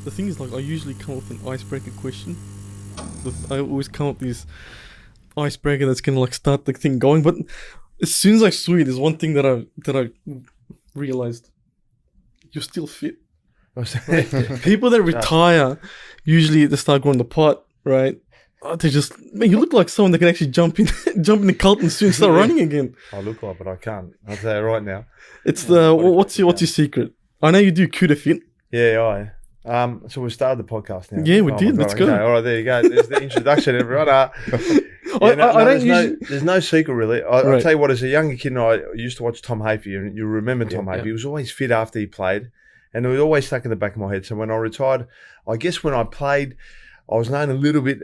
the thing is, like, I usually come up with an icebreaker question. I always come up with this icebreaker that's gonna like start the thing going. But as soon as I saw you, there's one thing that I realized: you're still fit. Right? People that retire usually they start growing the pot, right? They just, man, you look like someone that can actually jump in the Carlton soon and start running again. I look like, but I can't. I'll tell you right now. It's the what's your secret? I know you do Kouta fit. Yeah, so we started the podcast now. Yeah, we did. Let's go. Okay, all right, there you go. There's the introduction, everyone. There's no secret really. I'll tell you what. As a younger kid, I used to watch Tom Hafey, and you remember Tom Hafey. He was always fit after he played, and it was always stuck in the back of my head. So when I retired, I guess when I played, I was known a little bit,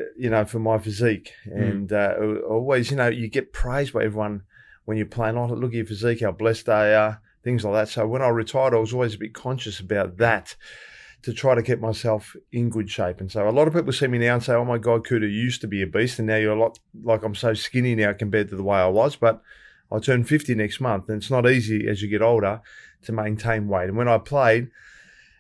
for my physique, and always, you get praised by everyone when you're playing. Oh, look at your physique, how blessed they are, things like that. So when I retired, I was always a bit conscious about that, to try to keep myself in good shape. And so a lot of people see me now and say, oh my God, Kouta, you used to be a beast, and now you're a lot, like I'm so skinny now compared to the way I was. But I turn 50 next month, and it's not easy as you get older to maintain weight. And when I played,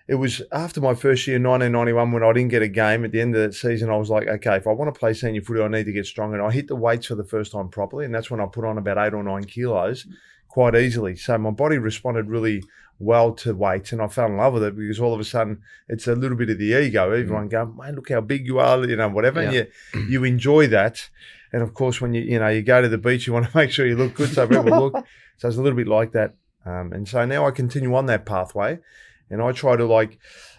it was after my first year, 1991, when I didn't get a game. At the end of that season, I was like, okay, if I want to play senior footy, I need to get stronger. And I hit the weights for the first time properly, and that's when I put on about 8 or 9 kilos quite easily. So my body responded really well to weights, and I fell in love with it, because all of a sudden it's a little bit of the ego. Everyone going, man, look how big you are, whatever. Yeah. And you enjoy that. And of course, when you go to the beach, you want to make sure you look good so people look. So it's a little bit like that. And so now I continue on that pathway. And I try to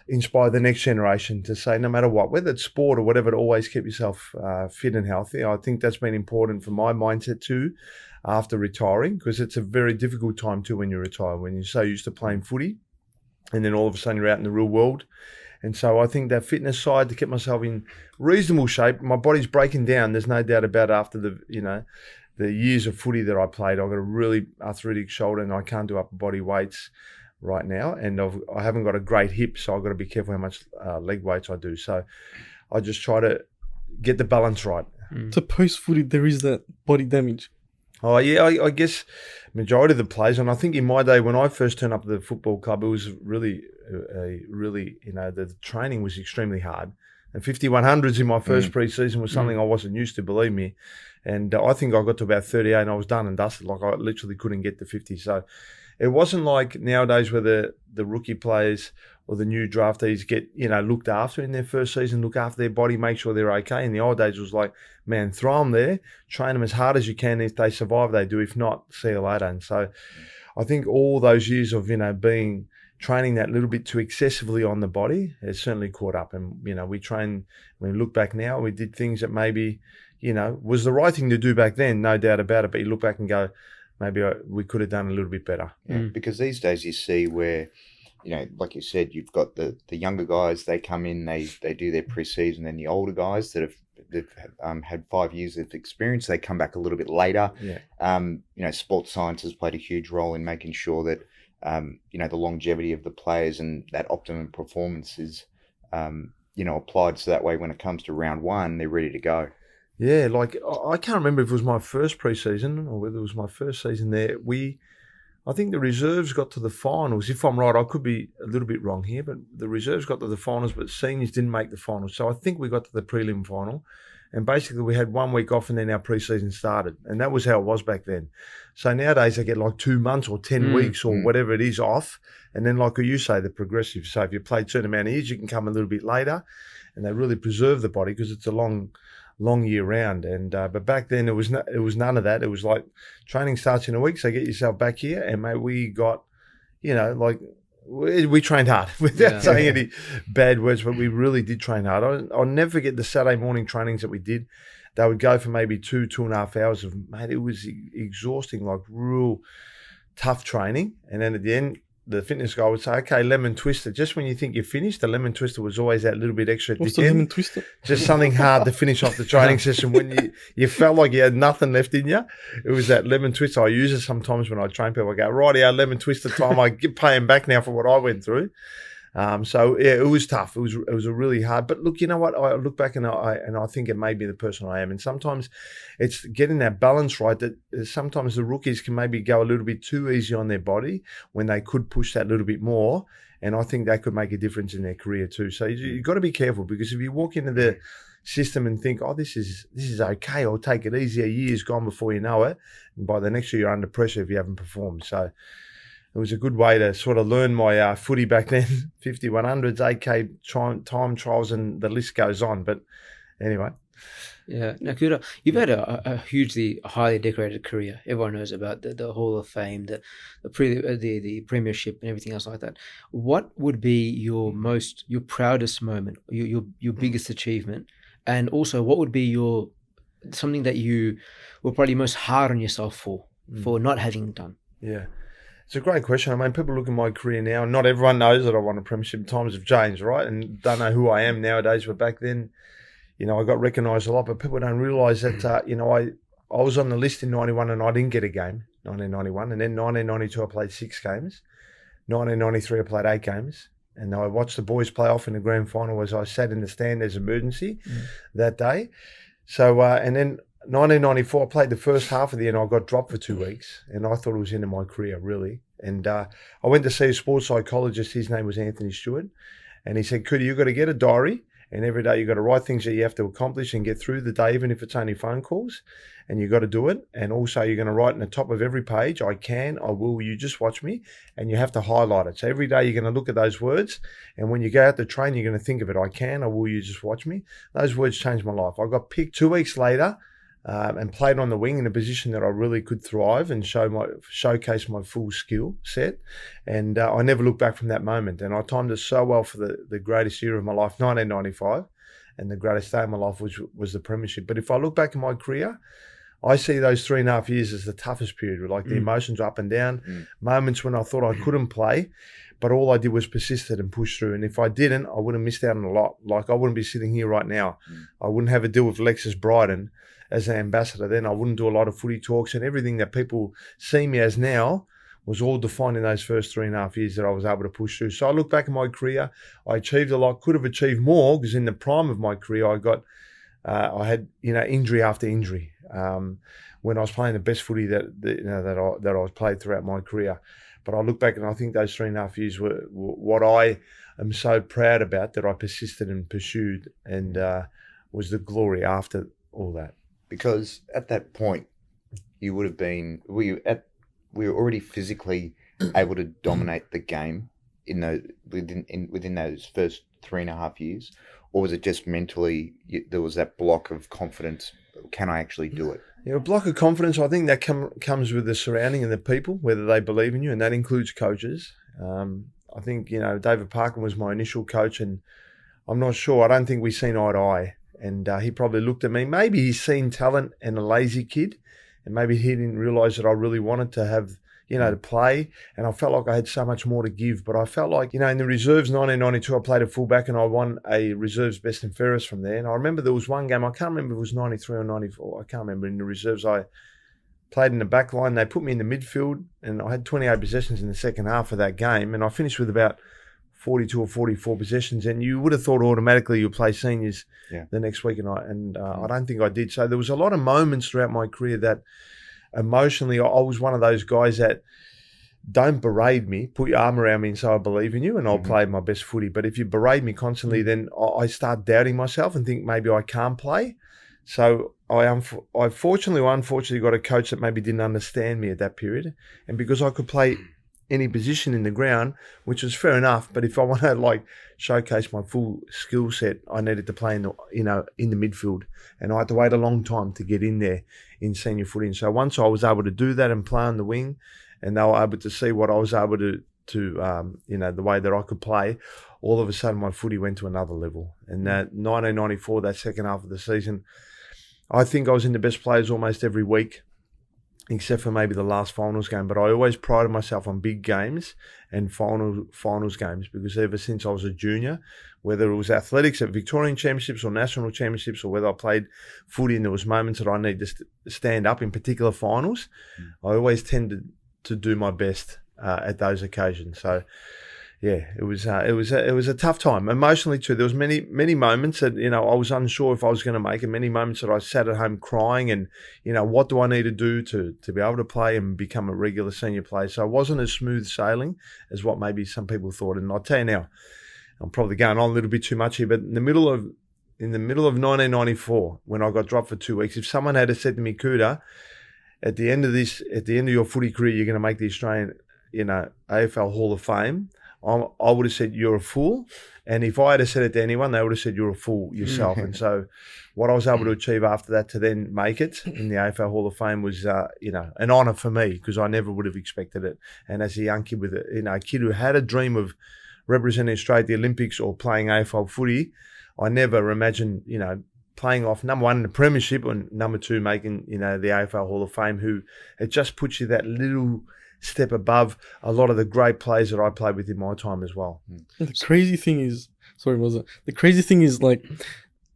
inspire the next generation to say, no matter what, whether it's sport or whatever, to always keep yourself fit and healthy. I think that's been important for my mindset too, after retiring, because it's a very difficult time too when you retire, when you're so used to playing footy, and then all of a sudden you're out in the real world. And so I think that fitness side, to keep myself in reasonable shape, my body's breaking down. There's no doubt about it. After the years of footy that I played, I've got a really arthritic shoulder, and I can't do upper body weights right now, and I haven't got a great hip, so I've got to be careful how much leg weights I do. So I just try to get the balance right. So post-footy, there is that body damage. Oh, yeah, I guess majority of the players, and I think in my day when I first turned up to the football club, it was really, the training was extremely hard. And 5100s in my first pre-season was something I wasn't used to, believe me. And I think I got to about 38 and I was done and dusted. I literally couldn't get to 50. So it wasn't like nowadays where the rookie players or the new draftees get, looked after in their first season, look after their body, make sure they're okay. In the old days, it was like, man, throw them there, train them as hard as you can. If they survive, they do. If not, see you later. And so I think all those years of, training that little bit too excessively on the body has certainly caught up. And, when we look back now, we did things that maybe, was the right thing to do back then, no doubt about it. But you look back and go, maybe we could have done a little bit better. Yeah, because these days you see where, like you said, you've got the younger guys, they come in, they do their pre-season, and the older guys that have had 5 years of experience, they come back a little bit later. Yeah. Sports science has played a huge role in making sure that, the longevity of the players and that optimum performance is, applied. So that way, when it comes to round one, they're ready to go. Yeah, I can't remember if it was my first pre-season or whether it was my first season there. I think the reserves got to the finals. If I'm right, I could be a little bit wrong here, but the reserves got to the finals, but seniors didn't make the finals. So I think we got to the prelim final, and basically we had 1 week off and then our pre-season started. And that was how it was back then. So nowadays they get 2 months or 10 weeks or whatever it is off. And then like you say, the progressive. So if you played a certain amount of years, you can come a little bit later, and they really preserve the body because it's a long year round. And but back then it was none of that. It was like training starts in a week, so get yourself back here. And mate, we got, we trained hard without saying any bad words, but we really did train hard. I'll never forget the Saturday morning trainings that we did. They would go for maybe 2.5 hours of, mate, it was exhausting, real tough training. And then at the end, the fitness guy would say, okay, lemon twister. Just when you think you're finished, the lemon twister was always that little bit extra at What's the the end. lemon twister? Just something hard to finish off the training session when you felt like you had nothing left in you. It was that lemon twister. I use it sometimes when I train people. I go, righty, our lemon twister time. I pay them back now for what I went through. So yeah, it was tough. It was a really hard. But look, you know what? I look back and I think it made me the person I am. And sometimes it's getting that balance right. That sometimes the rookies can maybe go a little bit too easy on their body when they could push that little bit more. And I think that could make a difference in their career too. So you've got to be careful, because if you walk into the system and think, oh, this is okay, I'll take it easy, a year's gone before you know it, and by the next year you're under pressure if you haven't performed. So it was a good way to sort of learn my footy back then. 5100s, 8K time trials, and the list goes on. But anyway. Yeah. Now, Kouta, you've had a hugely highly decorated career. Everyone knows about the Hall of Fame, the Premiership, and everything else like that. What would be your proudest moment, your biggest achievement, and also what would be something that you were probably most hard on yourself for not having done? Yeah. It's a great question. I mean, people look at my career now, and not everyone knows that I won a premiership. Times have changed, right? And don't know who I am nowadays. But back then, you know, I got recognised a lot, but people don't realise that, you know, I was on the list in 91 and I didn't get a game, 1991. And then 1992, I played 6 games. 1993, I played 8 games. And I watched the boys play off in the grand final as I sat in the stand as emergency that day. So, and then 1994, I played the first half of the year and I got dropped for 2 weeks. And I thought it was the end of my career, really. And I went to see a sports psychologist. His name was Anthony Stewart. And he said, Kouta, you've got to get a diary. And every day you've got to write things that you have to accomplish and get through the day, even if it's only phone calls. And you've got to do it. And also you're going to write in the top of every page, I can, I will, you just watch me. And you have to highlight it. So every day you're going to look at those words. And when you go out to train, you're going to think of it. I can, I will, you just watch me. Those words changed my life. I got picked 2 weeks later and played on the wing in a position that I really could thrive and showcase my full skill set. And I never looked back from that moment. And I timed it so well for the greatest year of my life, 1995. And the greatest day of my life was the premiership. But if I look back in my career, I see those 3.5 years as the toughest period. Like the emotions up and down, moments when I thought I couldn't play, but all I did was persisted and push through. And if I didn't, I would have missed out on a lot. Like I wouldn't be sitting here right now. I wouldn't have a deal with Lexus Bryden as an ambassador then. I wouldn't do a lot of footy talks, and everything that people see me as now was all defined in those first 3.5 years that I was able to push through. So I look back at my career, I achieved a lot, could have achieved more, because in the prime of my career, I had, you know, injury after injury. When I was playing the best footy that I was played throughout my career. But I look back and I think those 3.5 years were what I am so proud about, that I persisted and pursued, and was the glory after all that. Because at that point, you would have been, we were already physically able to dominate the game within those first 3.5 years, or was it just mentally there was that block of confidence? Can I actually do it? Yeah, a block of confidence, I think that comes with the surrounding and the people, whether they believe in you, and that includes coaches. I think, you know, David Parkin was my initial coach, and I'm not sure. I don't think we've seen eye to eye. And he probably looked at me. Maybe he's seen talent and a lazy kid, and maybe he didn't realise that I really wanted to have, you know, to play. And I felt like I had so much more to give. But I felt like, you know, in the reserves, 1992, I played at fullback and I won a reserves best and fairest from there. And I remember there was one game, I can't remember if it was 93 or 94. I can't remember. In the reserves, I played in the back line. They put me in the midfield, and I had 28 possessions in the second half of that game. And I finished with about 42 or 44 possessions, and you would have thought automatically you'll play seniors the next week, and I don't think I did. So there was a lot of moments throughout my career that emotionally I was one of those guys that don't berate me, put your arm around me and say I believe in you and I'll play my best footy. But if you berate me constantly, then I start doubting myself and think maybe I can't play. So I fortunately or unfortunately got a coach that maybe didn't understand me at that period, and because I could play any position in the ground, which was fair enough. But if I want to showcase my full skill set, I needed to play in the midfield, and I had to wait a long time to get in there in senior footy. And so once I was able to do that and play on the wing, and they were able to see what I was able to the way that I could play, all of a sudden my footy went to another level. And that 1994, that second half of the season, I think I was in the best players almost every week, except for maybe the last finals game. But I always prided myself on big games and finals games, because ever since I was a junior, whether it was athletics at Victorian championships or national championships, or whether I played footy and there was moments that I needed to stand up in particular finals, I always tended to do my best at those occasions. So, it was a tough time emotionally too. There was many moments that I was unsure if I was going to make it. Many moments that I sat at home crying, and what do I need to do to be able to play and become a regular senior player? So it wasn't as smooth sailing as what maybe some people thought. And I'll tell you now, I'm probably going on a little bit too much here, but in the middle of 1994, when I got dropped for 2 weeks, if someone had said to me, Kouta, at the end of your footy career, you're going to make the Australian AFL Hall of Fame, I would have said, you're a fool. And if I had said it to anyone, they would have said, you're a fool yourself. And so what I was able to achieve after that to then make it in the AFL Hall of Fame was, an honour for me, because I never would have expected it. And as a young kid with a kid who had a dream of representing Australia at the Olympics or playing AFL footy, I never imagined, playing off number one in the premiership and number two making, the AFL Hall of Fame, who it just puts you that little step above a lot of the great players that I played with in my time as well. The crazy thing is, like,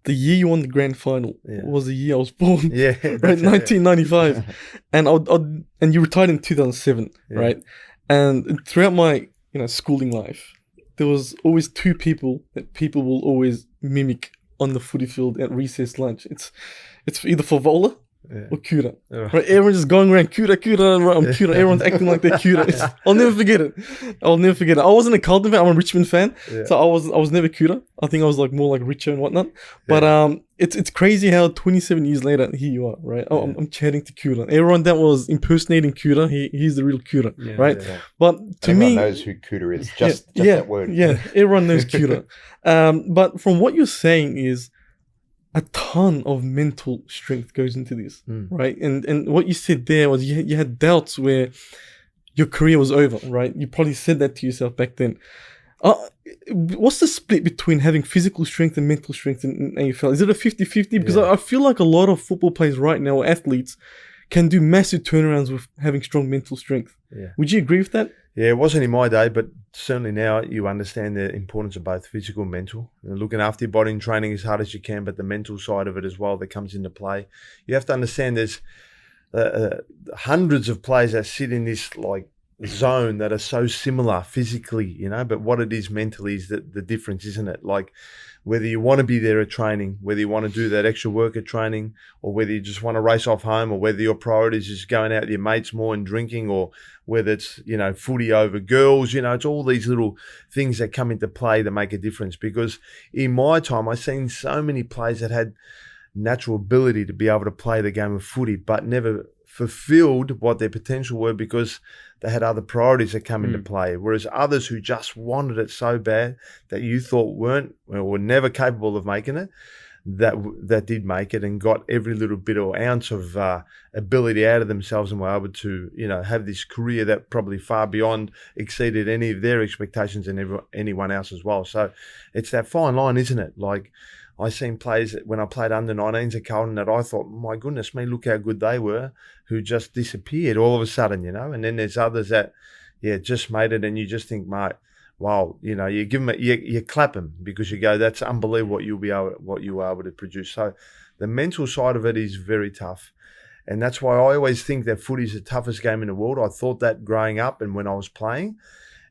the year you won the grand final was the year I was born. Yeah. Right, 1995. And you retired in 2007, right? And throughout my, schooling life, there was always two people that people will always mimic on the footy field at recess lunch. It's either Favola or Kouta. Right? Everyone's just going around, Kouta, right, I'm Kouta. Everyone's acting like they're Kouta. I'll never forget it. I wasn't a Carlton fan, I'm a Richmond fan. So I was never Kouta. I think I was like more like Richo and whatnot. But it's crazy how 27 years later, here you are, right? I'm chatting to Kouta. Everyone that was impersonating Kouta, he's the real Kouta, right? But to everyone me, knows who Kouta is. Just that word. Yeah, everyone knows Kouta. But from what you're saying is, a ton of mental strength goes into this, right? And what you said there was you had doubts where your career was over, right? You probably said that to yourself back then. What's the split between having physical strength and mental strength in AFL? Is it a 50-50? Because I feel like a lot of football players right now, or athletes, can do massive turnarounds with having strong mental strength. Yeah. Would you agree with that? Yeah, it wasn't in my day, but certainly now you understand the importance of both physical and mental. And looking after your body and training as hard as you can, but the mental side of it as well that comes into play. You have to understand there's hundreds of players that sit in this zone that are so similar physically, but what it is mentally is the difference, isn't it? Like whether you want to be there at training, whether you want to do that extra work at training, or whether you just want to race off home, or whether your priorities is going out with your mates more and drinking, or whether it's, footy over girls, it's all these little things that come into play that make a difference. Because in my time, I've seen so many players that had natural ability to be able to play the game of footy, but never fulfilled what their potential were because they had other priorities that come into play. Whereas others who just wanted it so bad that you thought were never capable of making it, that did make it and got every little bit or ounce of ability out of themselves and were able to, have this career that probably far beyond exceeded any of their expectations and anyone else as well. So it's that fine line, isn't it? Like, I seen players when I played under 19s at Carlton that I thought, my goodness me, look how good they were, who just disappeared all of a sudden, And then there's others that, just made it, and you just think, mate, wow, you give them, you clap them because you go, that's unbelievable what you were able to produce. So the mental side of it is very tough, and that's why I always think that footy is the toughest game in the world. I thought that growing up and when I was playing,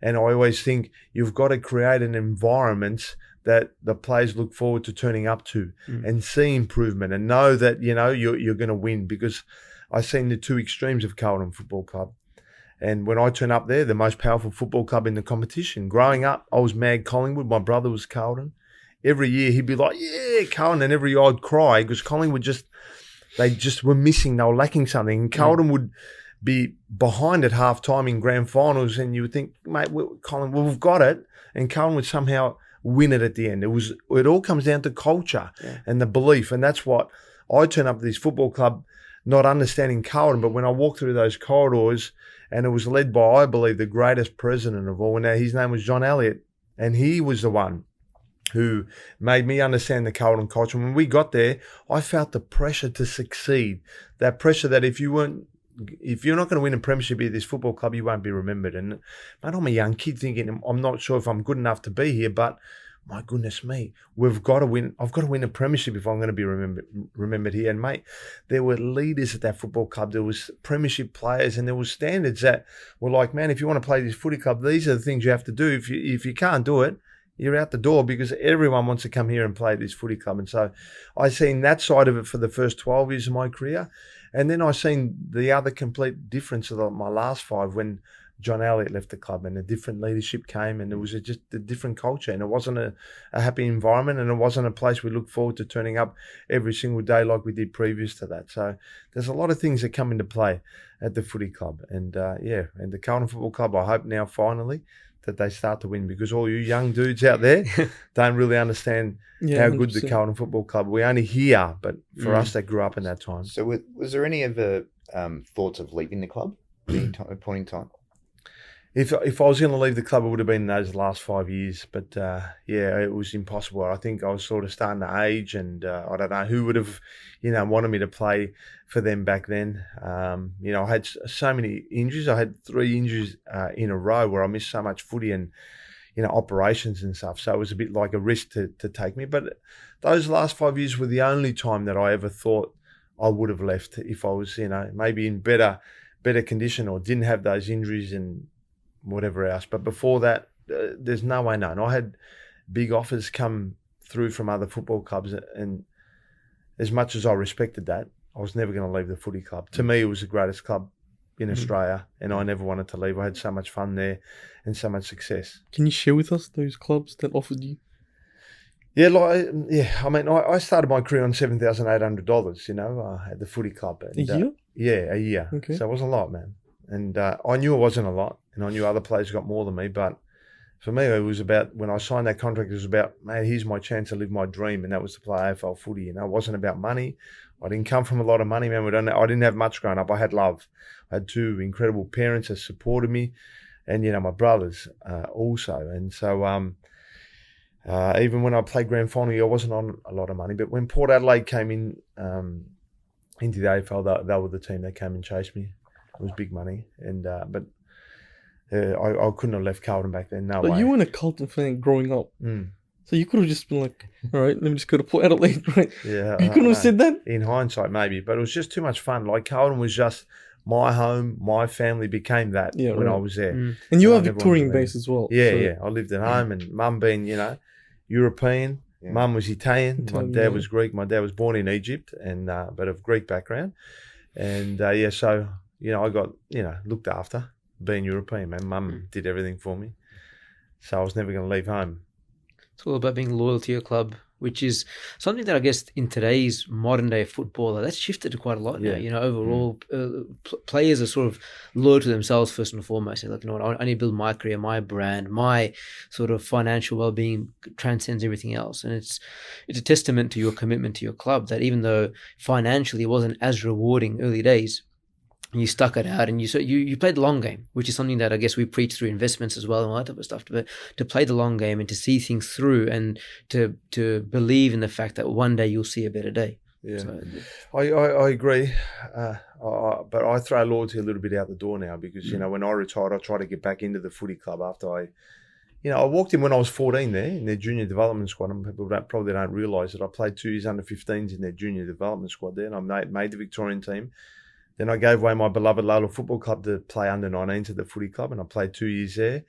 and I always think you've got to create an environment that the players look forward to turning up to and see improvement and know that, you're going to win, because I've seen the two extremes of Carlton Football Club. And when I turn up there, the most powerful football club in the competition. Growing up, I was mad Collingwood. My brother was Carlton. Every year he'd be like, yeah, Carlton. And every year I'd cry because Collingwood they just were missing. They were lacking something. And Carlton would be behind at half-time in grand finals, and you would think, mate, Collingwood, we've got it. And Carlton would somehow win it at the end. It all comes down to culture and the belief, and that's what I turn up to this football club not understanding Carlton. But when I walked through those corridors, and it was led by, I believe, the greatest president of all, and his name was John Elliott, and he was the one who made me understand the Carlton culture. When we got there, I felt the pressure to succeed, that pressure that if you're not going to win a premiership at this football club, you won't be remembered. And mate, I'm a young kid thinking, I'm not sure if I'm good enough to be here, but my goodness me, we've got to win. I've got to win a premiership if I'm going to be remembered here. And mate, there were leaders at that football club. There was premiership players, and there was standards that were like, man, if you want to play this footy club, these are the things you have to do. If you can't do it, you're out the door, because everyone wants to come here and play this footy club. And so I seen that side of it for the first 12 years of my career. And then I seen the other complete difference of my last 5 when John Elliott left the club and a different leadership came, and it was just a different culture, and it wasn't a happy environment, and it wasn't a place we look forward to turning up every single day like we did previous to that. So there's a lot of things that come into play at the footy club. And and the Carlton Football Club, I hope now finally that they start to win, because all you young dudes out there don't really understand how good 100%. the Carlton Football Club. We only hear, but for us that grew up in that time. So was there any ever thoughts of leaving the club at any point in time? If I was going to leave the club, it would have been those last 5 years. But it was impossible. I think I was sort of starting to age, and I don't know who would have, wanted me to play for them back then. I had so many injuries. I had 3 injuries in a row where I missed so much footy and, operations and stuff. So it was a bit like a risk to take me. But those last 5 years were the only time that I ever thought I would have left if I was, maybe in better condition or didn't have those injuries and whatever else. But before that, there's no way known. I had big offers come through from other football clubs, and as much as I respected that, I was never going to leave the footy club. To me, it was the greatest club in Australia, and I never wanted to leave. I had so much fun there and so much success. Can you share with us those clubs that offered you? I started my career on $7,800, at the footy club. And, A year? Yeah, a year. Okay. So it wasn't a lot, man. And I knew it wasn't a lot, and I knew other players got more than me. But for me, it was about, when I signed that contract, it was about, man, here's my chance to live my dream, and that was to play AFL footy. It wasn't about money. I didn't come from a lot of money, man. I didn't have much growing up. I had love. I had 2 incredible parents that supported me, and my brothers also. And so even when I played grand final, I wasn't on a lot of money. But when Port Adelaide came in into the AFL, they were the team that came and chased me. It was big money, and but I couldn't have left Carlton back then. No But way. you weren't a Carlton fan growing up. So you could have just been like, all right, let me just go to Port Adelaide, right? Yeah, You couldn't have said that? In hindsight, maybe, but it was just too much fun. Like, Carlton was just my home. My family became that when I was there. And you I are never Victorian wanted to based as well. Yeah, so- yeah. I lived at home, and Mum being, European. Yeah. Mum was Italian. My Italian, dad yeah. was Greek. My dad was born in Egypt, and but of Greek background. And so I got looked after being European. Man, Mum did everything for me, so I was never going to leave home. It's all about being loyal to your club, which is something that I guess in today's modern day footballer, that's shifted quite a lot now. Overall, players are sort of loyal to themselves first and foremost. They're like, I need to build my career, my brand, my sort of financial well-being transcends everything else. And it's a testament to your commitment to your club that even though financially it wasn't as rewarding early days, you stuck it out, and you played the long game, which is something that I guess we preach through investments as well and all that type of stuff. But to play the long game and to see things through, and to believe in the fact that one day you'll see a better day. Yeah, So, I agree, but I throw loyalty a little bit out the door now, because when I retired, I tried to get back into the footy club after I walked in when I was 14 there in their junior development squad, and people probably don't realise that I played 2 years under 15s in their junior development squad there, and I made the Victorian team. Then I gave away my beloved Lola Football Club to play under 19s at the footy club, and I played 2 years there.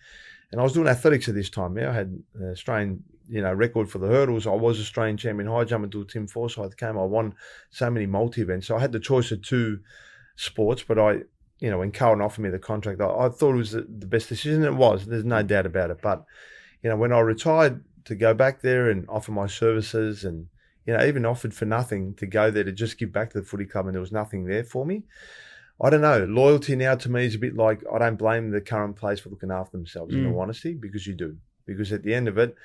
And I was doing athletics at this time. I had an Australian, record for the hurdles. I was Australian champion high jump until Tim Forsyth came. I won so many multi-events. So I had the choice of 2 sports, but when Carlton offered me the contract, I thought it was the best decision. It was. There's no doubt about it. But, when I retired, to go back there and offer my services, and even offered for nothing to go there to just give back to the footy club, and there was nothing there for me. I don't know. Loyalty now to me is a bit like, I don't blame the current players for looking after themselves, in all honesty, because you do. Because at the end of it,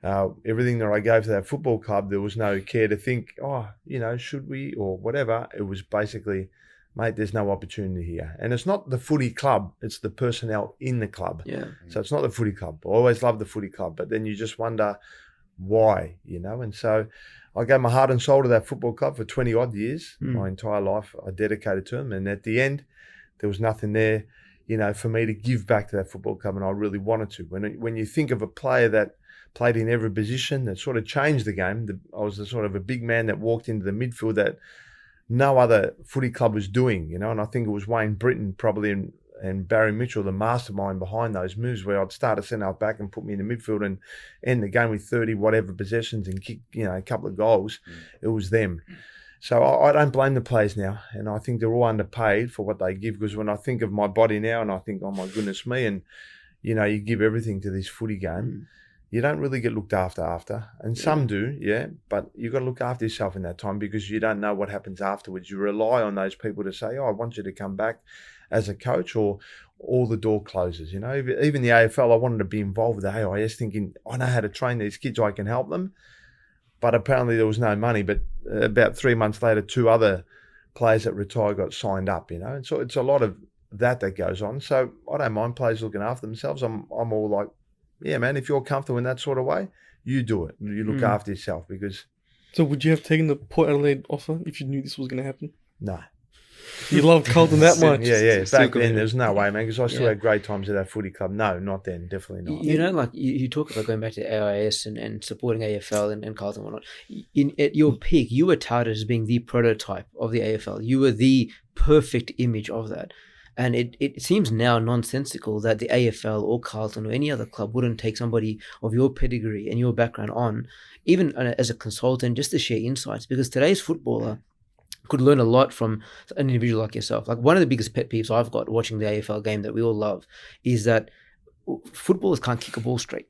everything that I gave to that football club, there was no care to think, should we or whatever. It was basically, mate, there's no opportunity here. And it's not the footy club, it's the personnel in the club. yeah. So it's not the footy club. I always loved the footy club, but then you just wonder why, And so I gave my heart and soul to that football club for 20 odd years. My entire life I dedicated to them. And at the end, there was nothing there, for me to give back to that football club. And I really wanted to. When you think of a player that played in every position. That sort of changed the game. I was the sort of a big man that walked into the midfield that no other footy club was doing, and I think it was Wayne Britton probably and Barry Mitchell, the mastermind behind those moves, where I'd start a centre back and put me in the midfield and end the game with 30 whatever possessions and kick, a couple of goals. It was them. So I don't blame the players now, and I think they're all underpaid for what they give, because when I think of my body now and I think, oh my goodness me, and you give everything to this footy game, you don't really get looked after. And some do, but you've got to look after yourself in that time, because you don't know what happens afterwards. You rely on those people to say, oh, I want you to come back as a coach, or all the door closes. Even the AFL, I wanted to be involved with the AIS, thinking, I know how to train these kids, I can help them. But apparently there was no money. But about 3 months later, 2 other players that retired got signed up, And so it's a lot of that goes on. So I don't mind players looking after themselves. I'm all like, yeah, man, if you're comfortable in that sort of way, you do it. You look after yourself, because... So would you have taken the Port Adelaide offer if you knew this was going to happen? No. You loved Carlton that much? Yeah. Back then, there's no way, man, because I still had great times at that footy club. No, not then. Definitely not. You talk about going back to AIS and supporting AFL and Carlton and whatnot. At your peak, you were touted as being the prototype of the AFL. You were the perfect image of that. And it seems now nonsensical that the AFL or Carlton or any other club wouldn't take somebody of your pedigree and your background on, even as a consultant, just to share insights. Because today's footballer could learn a lot from an individual like yourself. Like, one of the biggest pet peeves I've got watching the AFL game that we all love is that footballers can't kick a ball straight.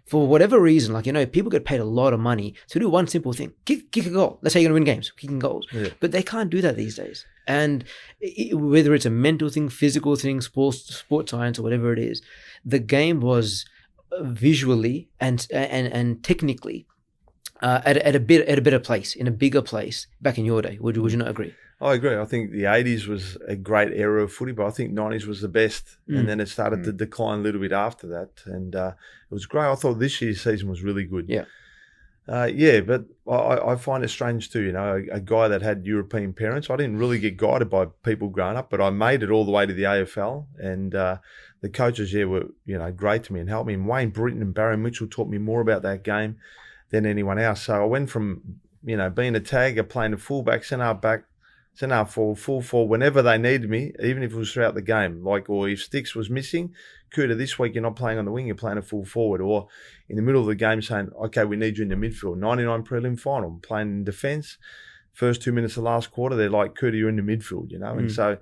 For whatever reason, people get paid a lot of money to do one simple thing: kick a goal. That's how you're going to win games, kicking goals. Yeah. But they can't do that these days. And whether it's a mental thing, physical thing, sport science, or whatever it is, the game was visually and technically at a better place, in a bigger place back in your day. Would you not agree? I agree. I think the 80s was a great era of footy, but I think 90s was the best. And then it started to decline a little bit after that. And it was great. I thought this year's season was really good. Yeah. But I find it strange too, a guy that had European parents. I didn't really get guided by people growing up, but I made it all the way to the AFL. And the coaches were, great to me and helped me. And Wayne Britton and Barry Mitchell taught me more about that game than anyone else. So I went from, being a tagger, playing a fullback, centre back, centre forward, full forward, whenever they needed me, even if it was throughout the game. Or if Sticks was missing, Kouta, this week you're not playing on the wing, you're playing a full forward. Or in the middle of the game saying, okay, we need you in the midfield. 99 prelim final, I'm playing in defence. First 2 minutes of the last quarter, they're like, Kouta, you're in the midfield, And so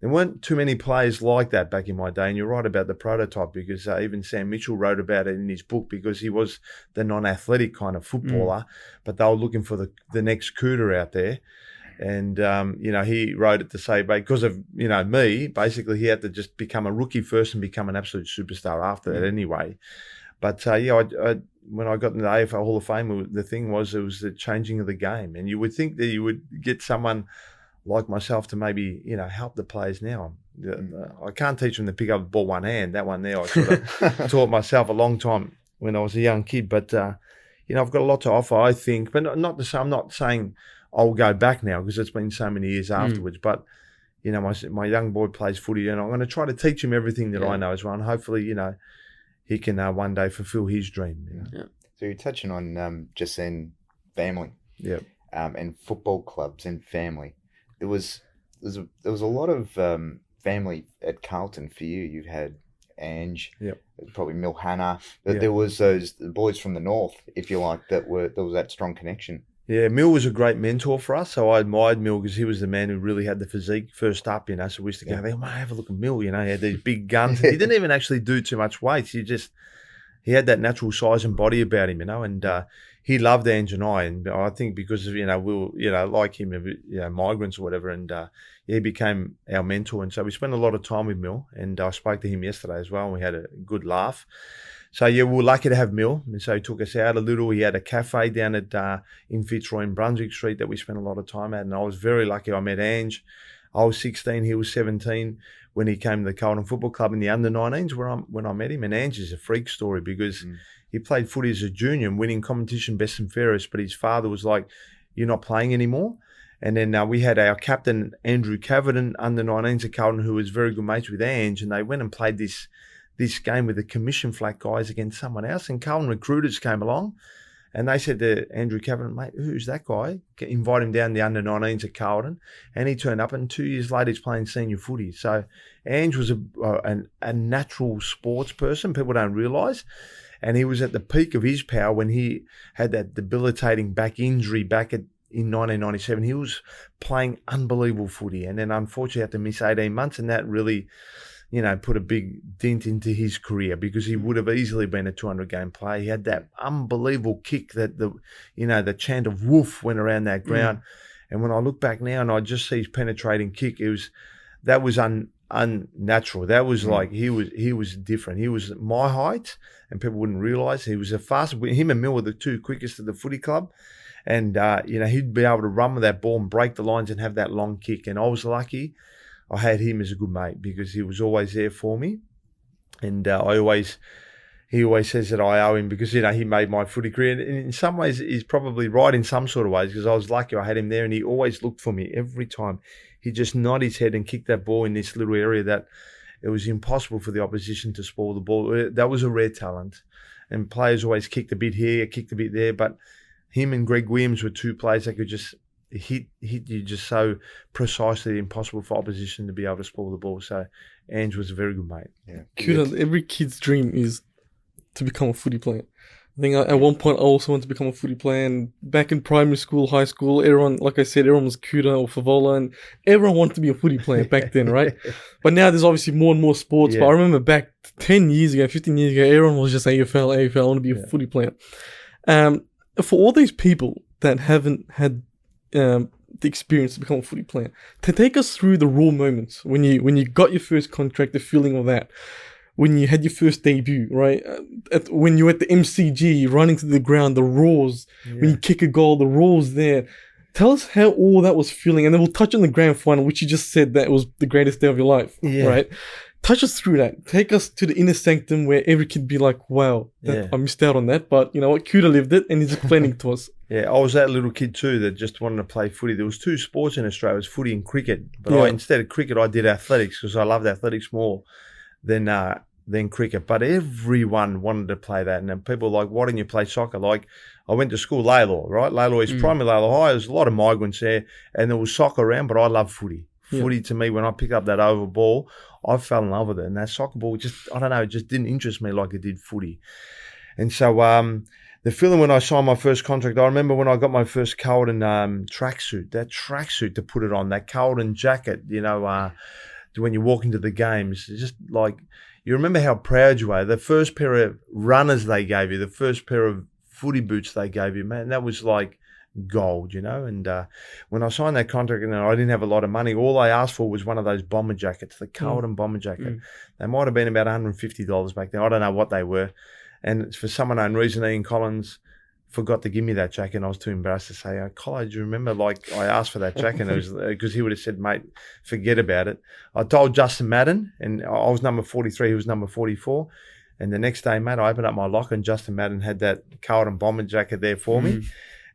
there weren't too many players like that back in my day. And you're right about the prototype, because even Sam Mitchell wrote about it in his book, because he was the non-athletic kind of footballer, but they were looking for the next Kouta out there. And, he wrote it to say, because of, me, basically he had to just become a rookie first and become an absolute superstar after that anyway. But, when I got in the AFL Hall of Fame, the thing was, it was the changing of the game. And you would think that you would get someone like myself to maybe, help the players now. I can't teach them to pick up the ball one hand. That one there, I sort of taught myself a long time when I was a young kid. But, I've got a lot to offer, I think. But not to say, I'm not saying I'll go back now, because it's been so many years afterwards. But, my young boy plays footy, and I'm going to try to teach him everything that I know as well. And hopefully, he can one day fulfill his dream. Yeah. So you're touching on just then family. Yeah. And football clubs and family. There was a lot of family at Carlton for you. You had Ange, probably Mil Hannah. There was the boys from the north, if you like, there was that strong connection. Yeah, Mill was a great mentor for us. So I admired Mill, because he was the man who really had the physique first up, So we used to go, mate, have a look at Mill, He had these big guns. He didn't even actually do too much weight. He had that natural size and body about him, And he loved Ange and I. And I think because of, we were, like him, migrants or whatever. And he became our mentor. And so we spent a lot of time with Mill. And I spoke to him yesterday as well. And we had a good laugh. So, we were lucky to have Mill. And so he took us out a little. He had a cafe down at in Fitzroy in Brunswick Street that we spent a lot of time at. And I was very lucky. I met Ange. I was 16. He was 17 when he came to the Carlton Football Club in the under-19s when I met him. And Ange is a freak story, because he played footy as a junior and winning competition best and fairest. But his father was like, you're not playing anymore. And then we had our captain, Andrew Cavidan, under-19s at Carlton, who was very good mates with Ange. And they went and played this this game with the commission flat guys against someone else, and Carlton recruiters came along. And they said to Andrew Cavan, mate, who's that guy? Invite him down the under-19s at Carlton. And he turned up, and 2 years later, he's playing senior footy. So Ange was a natural sports person. People don't realise. And he was at the peak of his power when he had that debilitating back injury in 1997. He was playing unbelievable footy. And then, unfortunately, had to miss 18 months. And that really, put a big dent into his career, because he would have easily been a 200-game player. He had that unbelievable kick that the chant of woof went around that ground. And when I look back now and I just see his penetrating kick, that was unnatural. That was like he was different. He was my height, and people wouldn't realise he was the fastest. Him and Mill were the two quickest at the footy club. And, he'd be able to run with that ball and break the lines and have that long kick. And I was lucky I had him as a good mate, because he was always there for me. And he always says that I owe him, because, he made my footy career. And in some ways, he's probably right in some sort of ways, because I was lucky I had him there, and he always looked for me every time. He just nodded his head and kicked that ball in this little area that it was impossible for the opposition to spoil the ball. That was a rare talent. And players always kicked a bit here, kicked a bit there, but him and Greg Williams were two players that could just hit you just so precisely, impossible for opposition to be able to spoil the ball. So Ange was a very good mate. Yeah. Kouta, every kid's dream is to become a footy player. I think at one point I also wanted to become a footy player, and back in primary school, high school, everyone, like I said, everyone was Kouta or Favola, and everyone wanted to be a footy player back then, right? But now there's obviously more and more sports. Yeah. But I remember back 10 years ago, 15 years ago, everyone was just AFL, I want to be a footy player. For all these people that haven't had the experience to become a footy player, to take us through the raw moments when you got your first contract, the feeling of that, when you had your first debut, right? When you were at the MCG, running to the ground, the roars, when you kick a goal, the roars there. Tell us how all that was feeling, and then we'll touch on the grand final, which you just said that was the greatest day of your life, right? Touch us through that. Take us to the inner sanctum where every kid be like, wow, I missed out on that. But you know what? Kouta lived it, and he's explaining to us. Yeah, I was that little kid too that just wanted to play footy. There was two sports in Australia. It was footy and cricket. But instead of cricket, I did athletics, because I loved athletics more than cricket. But everyone wanted to play that. And then people were like, why didn't you play soccer? Like, I went to school, Laylaw, right? Laylaw is primary Laylaw High. There's a lot of migrants there. And there was soccer around, but I love footy. Footy, to me, when I picked up that oval ball, I fell in love with it. And that soccer ball it just didn't interest me like it did footy. And so the feeling when I signed my first contract, I remember when I got my first Carlton tracksuit, that tracksuit to put it on, that Carlton jacket, when you walk into the games, it's just like, you remember how proud you were. The first pair of runners they gave you, the first pair of footy boots they gave you, man, that was like gold, And when I signed that contract, and I didn't have a lot of money, all I asked for was one of those bomber jackets, the Carlton bomber jacket. They might have been about $150 back then. I don't know what they were. And for some unknown reason, Ian Collins forgot to give me that jacket, and I was too embarrassed to say, Collo, do you remember, I asked for that jacket? And it was because he would have said, mate, forget about it. I told Justin Madden, and I was number 43, he was number 44. And the next day, mate, I opened up my locker, and Justin Madden had that Carlton bomber jacket there for me.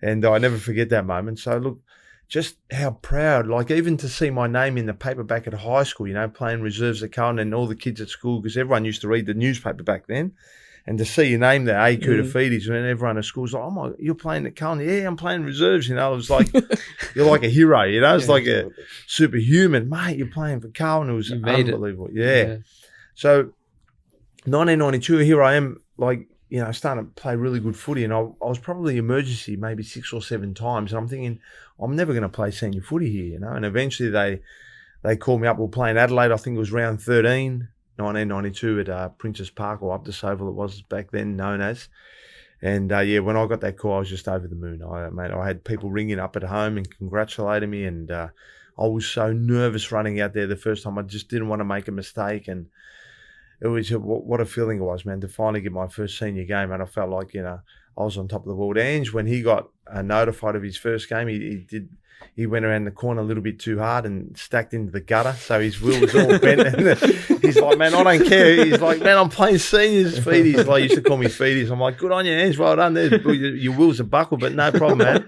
And I never forget that moment. So, look, just how proud, like even to see my name in the paper back at high school, playing reserves at Carlton, and all the kids at school, because everyone used to read the newspaper back then. And to see your name there, Koutoufides, and everyone at school was like, oh my, you're playing at Carlton? Yeah, I'm playing reserves, It was like, you're like a hero, It's like a superhuman. Mate, you're playing for Carlton. It was unbelievable. Yeah. So, 1992, here I am, starting to play really good footy, and I was probably emergency maybe 6 or 7 times, and I'm thinking, I'm never going to play senior footy here, And eventually they called me up. We were playing Adelaide, I think it was round 13, 1992 at Princes Park, or Optus Oval it was back then known as. And when I got that call, I was just over the moon. I had people ringing up at home and congratulating me, and I was so nervous running out there the first time. I just didn't want to make a mistake, and it was what a feeling it was, man, to finally get my first senior game. And I felt like, I was on top of the world. Ange, when he got notified of his first game, he went around the corner a little bit too hard and stacked into the gutter. So his wheel was all bent. And he's like, man, I don't care. He's like, man, I'm playing seniors, Feedies. He used to call me Feedies. I'm like, good on you, Ange. Well done. Your wheels are buckled, but no problem, man.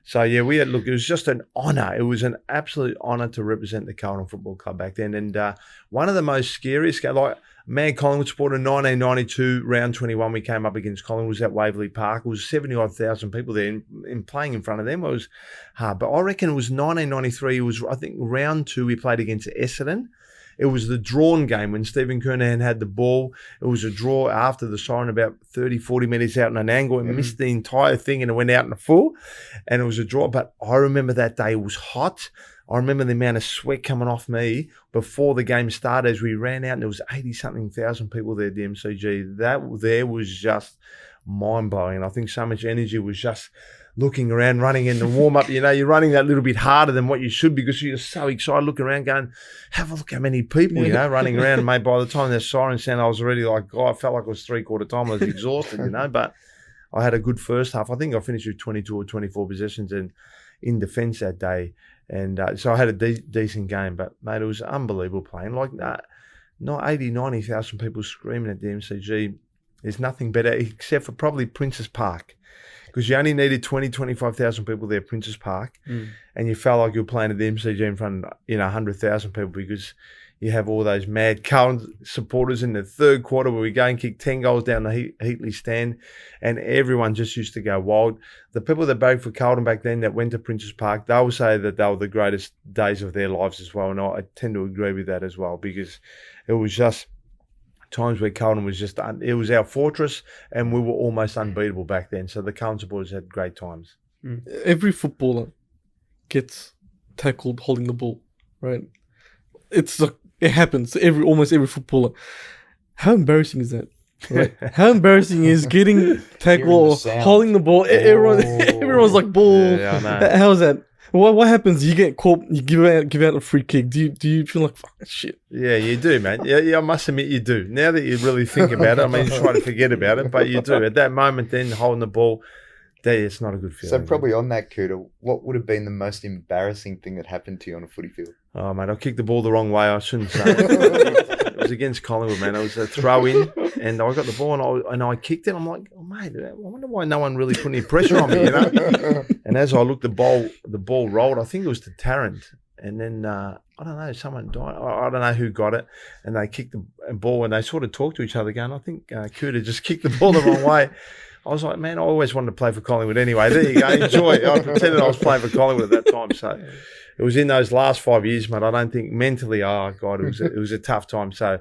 So, it was just an honour. It was an absolute honour to represent the Carlton Football Club back then. And one of the most scariest games, Man, Collingwood supporter, 1992, round 21, we came up against Collingwood, was at Waverley Park. It was 70,000 people there, and playing in front of them was hard. But I reckon it was 1993, it was, I think, round 2, we played against Essendon. It was the drawn game when Stephen Kernahan had the ball. It was a draw after the siren, about 30, 40 metres out in an angle, and missed the entire thing, and it went out in a full, and it was a draw. But I remember that day, it was hot. I remember the amount of sweat coming off me before the game started as we ran out, and there was 80-something thousand people there at the MCG. That there was just mind-blowing, and I think so much energy was just looking around, running in the warm-up. You know, you're running that little bit harder than what you should because you're so excited, looking around going, have a look how many people, you know, running around. Mate, by the time that siren sounded, I was already like, I felt like it was three-quarter time. I was exhausted, you know, but I had a good first half. I think I finished with 22 or 24 possessions in defence that day. And so I had a decent game, but, mate, it was unbelievable playing. Like, not 80, 90,000 people screaming at the MCG. There's nothing better except for probably Princes Park, because you only needed 20, 25,000 people there at Princes Park, and you felt like you were playing at the MCG in front of, 100,000 people, because you have all those mad Carlton supporters in the third quarter where we go and kick 10 goals down the Heatley stand, and everyone just used to go wild. The people that voted for Carlton back then that went to Princes Park, they will say that they were the greatest days of their lives as well, and I tend to agree with that as well, because it was just times where Carlton was just, it was our fortress, and we were almost unbeatable back then. So the Carlton supporters had great times. Every footballer gets tackled holding the ball, right? It's like, it happens to almost every footballer. How embarrassing is that? Right? How embarrassing is getting tackled or holding the ball? Everyone's like, ball. Yeah, I know. How's that? What happens? You get caught. You give out a free kick. Do you feel like fuck shit? Yeah, you do, man. Yeah, I must admit you do. Now that you really think about it, I mean, you try to forget about it, but you do. At that moment, then holding the ball, it's not a good feeling. So probably on that, Kouta, what would have been the most embarrassing thing that happened to you on a footy field? Oh, mate, I kicked the ball the wrong way. I shouldn't say it. It was against Collingwood, man. It was a throw-in, and I got the ball, and I kicked it. I'm like, oh, mate, I wonder why no one really put any pressure on me, you know? And as I looked, the ball rolled. I think it was to Tarrant. And then, I don't know, someone died. I don't know who got it. And they kicked the ball, and they sort of talked to each other going, I think Kouta just kicked the ball the wrong way. I was like, man, I always wanted to play for Collingwood anyway. There you go, enjoy it. I pretended I was playing for Collingwood at that time. So it was in those last 5 years, mate. I don't think mentally, oh, God, it was a tough time. So,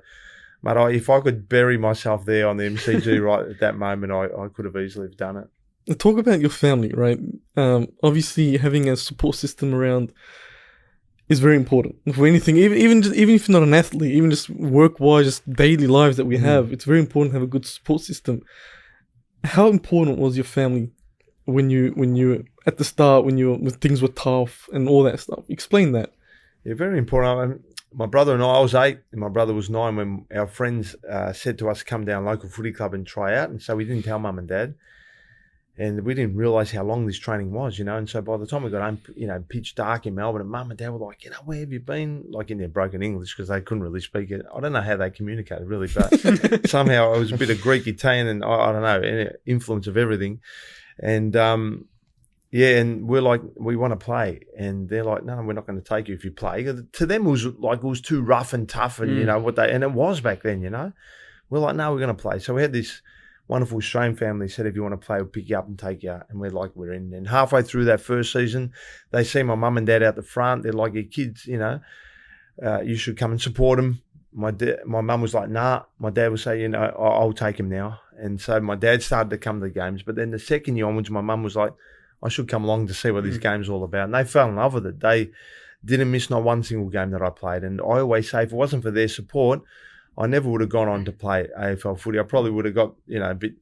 mate, if I could bury myself there on the MCG right at that moment, I could have easily done it. Talk about your family, right? Obviously, having a support system around is very important for anything. Even if you're not an athlete, even just work-wise, just daily lives that we have, it's very important to have a good support system. How important was your family when you at the start, when things were tough and all that stuff? Explain that. Yeah, very important. My brother and I was 8 and my brother was 9 when our friends said to us, come down local footy club and try out. And so we didn't tell mum and dad. And we didn't realise how long this training was, And so by the time we got home, pitch dark in Melbourne, and mum and dad were like, where have you been? Like in their broken English, because they couldn't really speak it. I don't know how they communicated, really, but somehow it was a bit of Greek, Italian, and I don't know, influence of everything. And, and we're like, we want to play. And they're like, no, we're not going to take you if you play. To them, it was too rough and tough, and, and it was back then, We're like, no, we're going to play. So we had this wonderful Australian family said, if you want to play, we'll pick you up and take you. And we're like, we're in. And halfway through that first season, they see my mum and dad out the front. They're like, your kids, you should come and support them. My mum was like, nah. My dad would say, I'll take him now. And so my dad started to come to the games. But then the second year onwards, my mum was like, I should come along to see what this game's all about. And they fell in love with it. They didn't miss not one single game that I played. And I always say, if it wasn't for their support, I never would have gone on to play AFL footy. I probably would have got, a bit,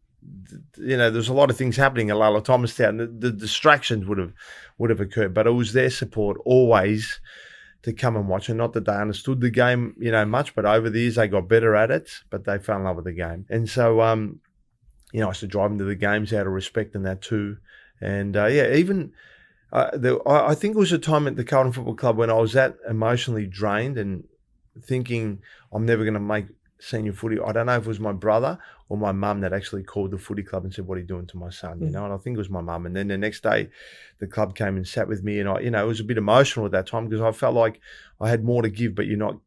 there's a lot of things happening at Lala Thomastown. The distractions would have occurred, but it was their support always to come and watch. And not that they understood the game, much, but over the years they got better at it, but they fell in love with the game. And so, I used to drive them to the games out of respect and that too. And even I think it was a time at the Carlton Football Club when I was that emotionally drained and thinking I'm never going to make senior footy. I don't know if it was my brother or my mum that actually called the footy club and said, what are you doing to my son? And I think it was my mum. And then the next day the club came and sat with me, and it was a bit emotional at that time because I felt like I had more to give, but you're not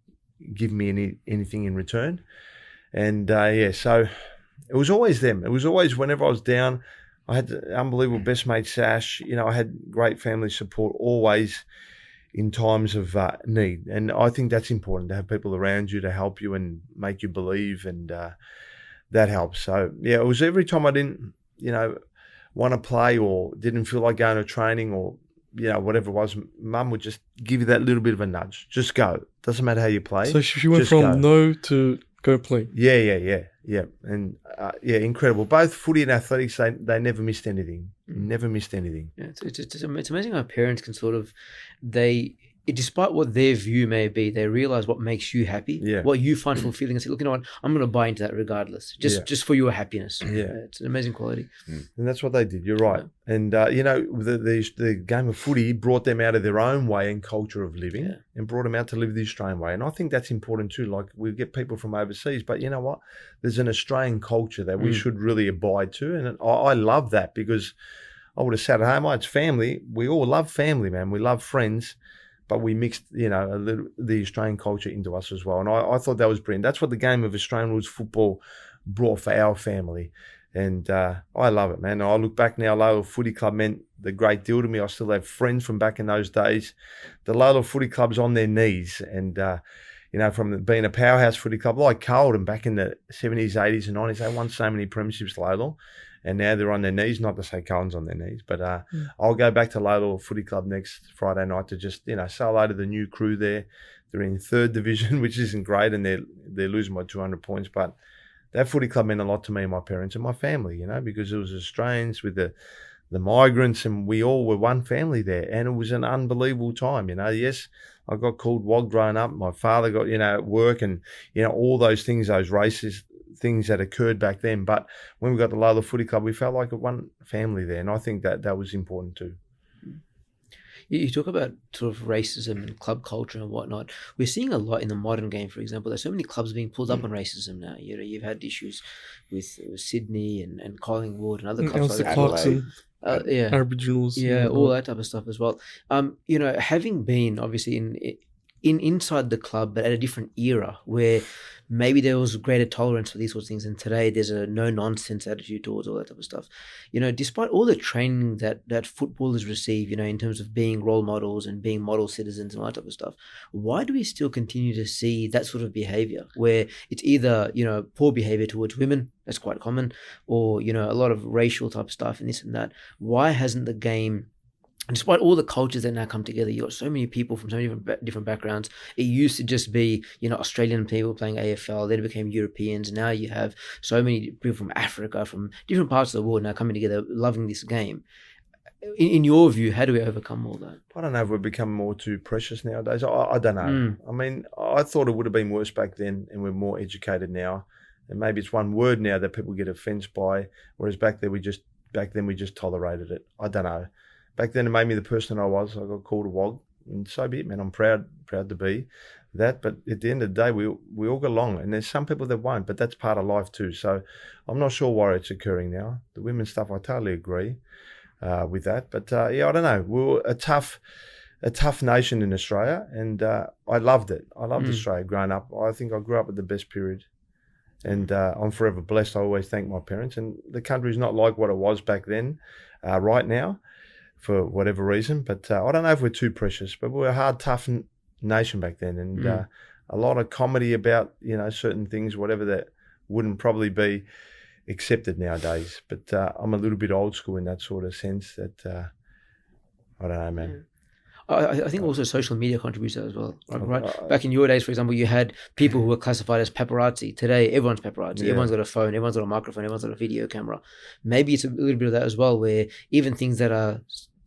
giving me anything in return. And so it was always them. It was always whenever I was down, I had the unbelievable best mate Sash. I had great family support always in times of need. And I think that's important, to have people around you to help you and make you believe, and that helps. So, it was every time I didn't, want to play or didn't feel like going to training or, whatever it was, Mum would just give you that little bit of a nudge. Just go. Doesn't matter how you play. So she went just from go. no to go play. Yeah. And incredible. Both footy and athletics, they never missed anything. Never missed anything. Yeah, it's amazing how parents can sort of, despite what their view may be, they realize what makes you happy, what you find fulfilling, and say, look, you know what, I'm going to buy into that regardless, just for your happiness. It's an amazing quality. And that's what they did. You're right. And, the game of footy brought them out of their own way and culture of living and brought them out to live the Australian way. And I think that's important too. Like, we get people from overseas, but you know what? There's an Australian culture that we should really abide to. And I love that, because I would have sat at home. It's family. We all love family, man. We love friends. But we mixed, a little, the Australian culture into us as well. And I thought that was brilliant. That's what the game of Australian rules football brought for our family. And I love it, man. I look back now, Lola Footy Club meant the great deal to me. I still have friends from back in those days. The Lola Footy Club's on their knees. And, from being a powerhouse footy club like Carlton back in the 70s, 80s and 90s, they won so many premierships, Lola. And now they're on their knees. Not to say Carlton's on their knees, but I'll go back to Lola Footy Club next Friday night to just, say hello to the new crew there. They're in 3rd division, which isn't great, and they're losing by 200 points. But that footy club meant a lot to me and my parents and my family, because it was Australians with the migrants, and we all were one family there. And it was an unbelievable time, Yes, I got called Wog growing up. My father got, at work, and, all those things, those racist things that occurred back then. But when we got the Lola Footy Club, we felt like one family there. And I think that was important too. You talk about sort of racism and club culture and whatnot. We're seeing a lot in the modern game, for example. There's so many clubs being pulled up on racism now. You've had issues with Sydney and Collingwood and other clubs like Clarkson, that. Aboriginals. All that type of stuff as well. Having been obviously in inside the club, but at a different era where maybe there was greater tolerance for these sorts of things, and today there's a no-nonsense attitude towards all that type of stuff. Despite all the training that footballers receive, in terms of being role models and being model citizens and all that type of stuff, why do we still continue to see that sort of behavior where it's either, poor behavior towards women, that's quite common, or, a lot of racial type stuff and this and that? Why hasn't the game... And despite all the cultures that now come together, you've got so many people from so many different backgrounds. It used to just be, Australian people playing AFL. Then it became Europeans. Now you have so many people from Africa, from different parts of the world now coming together, loving this game. In your view, how do we overcome all that? I don't know if we've become more too precious nowadays. I don't know. I mean, I thought it would have been worse back then, and we're more educated now. And maybe it's one word now that people get offended by, whereas back then we just tolerated it. I don't know. Back then, it made me the person I was. I got called a wog, and so be it, man. I'm proud to be that. But at the end of the day, we all get along, and there's some people that won't, but that's part of life too. So I'm not sure why it's occurring now. The women's stuff, I totally agree with that. But I don't know. We were a tough nation in Australia, and I loved it. I loved Australia growing up. I think I grew up at the best period. And I'm forever blessed. I always thank my parents. And the country's not like what it was back then, right now, for whatever reason. But I don't know if we're too precious, but we were a hard, tough nation back then. And a lot of comedy about, certain things, whatever, that wouldn't probably be accepted nowadays. But I'm a little bit old school in that sort of sense that, I don't know, man. I think also social media contributes to that as well, right? Back in your days, for example, you had people who were classified as paparazzi. Today, everyone's paparazzi. Yeah. Everyone's got a phone. Everyone's got a microphone. Everyone's got a video camera. Maybe it's a little bit of that as well, where even things that are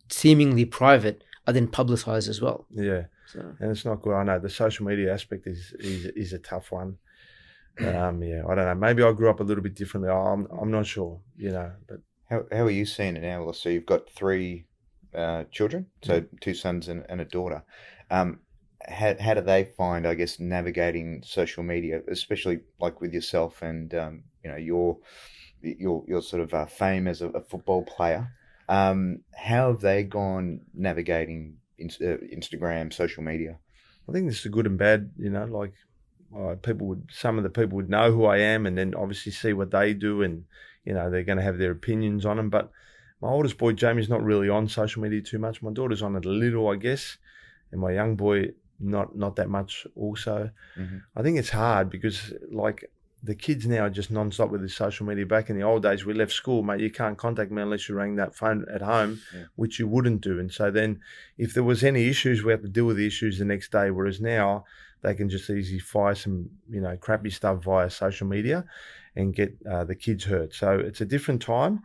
seemingly private are then publicized as well. Yeah, so. And it's not good. I know the social media aspect is a tough one. I don't know. Maybe I grew up a little bit differently. I'm not sure, But how are you seeing it now? So you've got 3 children, so 2 sons and a daughter. How do they find, I guess, navigating social media, especially like with yourself and your sort of fame as a football player? How have they gone navigating Instagram, social media? I think this is good and bad. Like some of the people would know who I am, and then obviously see what they do, and they're going to have their opinions on them. But my oldest boy Jamie's not really on social media too much. My daughter's on it a little, I guess, and my young boy not that much also. Mm-hmm. I think it's hard because the kids now are just non-stop with the social media. Back in the old days, we left school, mate, you can't contact me unless you rang that phone at home, which you wouldn't do. And so then if there was any issues, we have to deal with the issues the next day, whereas now they can just easily fire some, crappy stuff via social media and get the kids hurt. So it's a different time.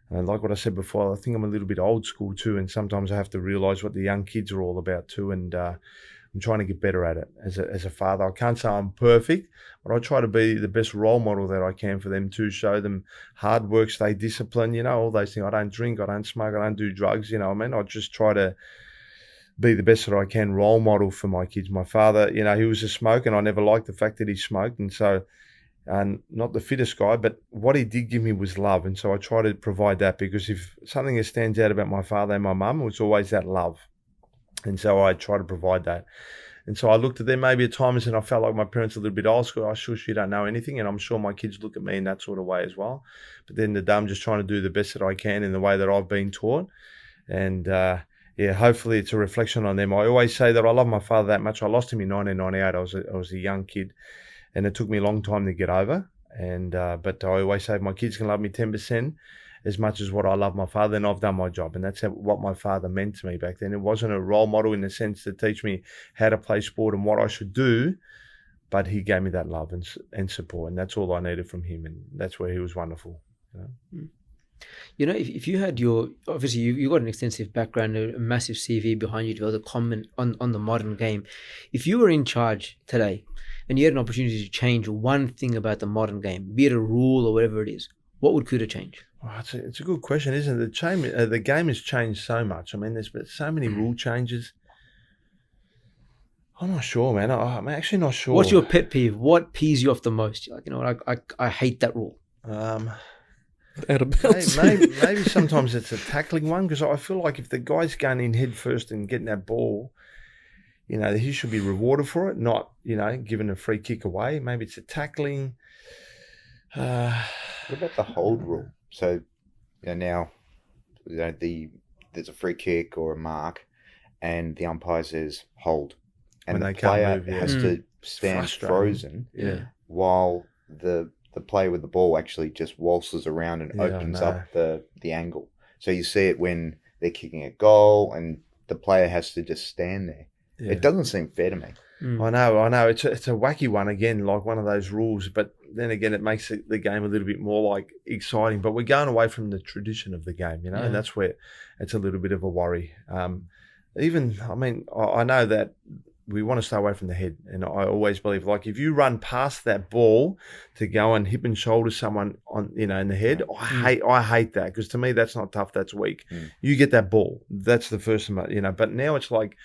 And like what I said before, I think I'm a little bit old school too, and sometimes I have to realise what the young kids are all about too, and I'm trying to get better at it as a father. I can't say I'm perfect, but I try to be the best role model that I can for them to show them hard work, stay disciplined, all those things. I don't drink, I don't smoke, I don't do drugs, I just try to be the best that I can role model for my kids. My father, he was a smoker, and I never liked the fact that he smoked, and so not the fittest guy, but what he did give me was love. And so I try to provide that, because if something that stands out about my father and my mum, it was always that love. And so I try to provide that. And so I looked at them maybe at times and I felt like my parents were a little bit old school. I shush, you don't know anything. And I'm sure my kids look at me in that sort of way as well. But then I'm just trying to do the best that I can in the way that I've been taught. And hopefully it's a reflection on them. I always say that I love my father that much. I lost him in 1998. I was a young kid, and it took me a long time to get over. And but I always say if my kids can love me 10% as much as what I love my father, then I've done my job. And that's what my father meant to me back then. It wasn't a role model in the sense to teach me how to play sport and what I should do, but he gave me that love and support, and that's all I needed from him, and that's where he was wonderful. If you had obviously you got an extensive background, a massive CV behind you to be able to comment on the modern game. If you were in charge today and you had an opportunity to change one thing about the modern game, be it a rule or whatever it is, what would Kouta change? Oh, it's a good question, isn't it? The game has changed so much. I mean, there's been so many rule changes. I'm not sure, man. I'm actually not sure. What's your pet peeve? What pees you off the most? You're like, I hate that rule. Maybe sometimes it's a tackling one, because I feel like if the guy's going in head first and getting that ball, he should be rewarded for it, not, given a free kick away. Maybe it's a tackling. What about the hold rule? So, now, there's a free kick or a mark, and the umpire says hold, and the player has to stand frozen, while the player with the ball actually just waltzes around and opens up the angle. So you see it when they're kicking a goal, and the player has to just stand there. Yeah. It doesn't seem fair to me. I know. It's a wacky one again, like one of those rules. But then again, it makes the game a little bit more exciting. But we're going away from the tradition of the game, and that's where it's a little bit of a worry. I know that we want to stay away from the head, and I always believe, if you run past that ball to go and hip and shoulder someone on, in the head, I hate that, because to me that's not tough, that's weak. You get that ball, that's the first time, But now it's like,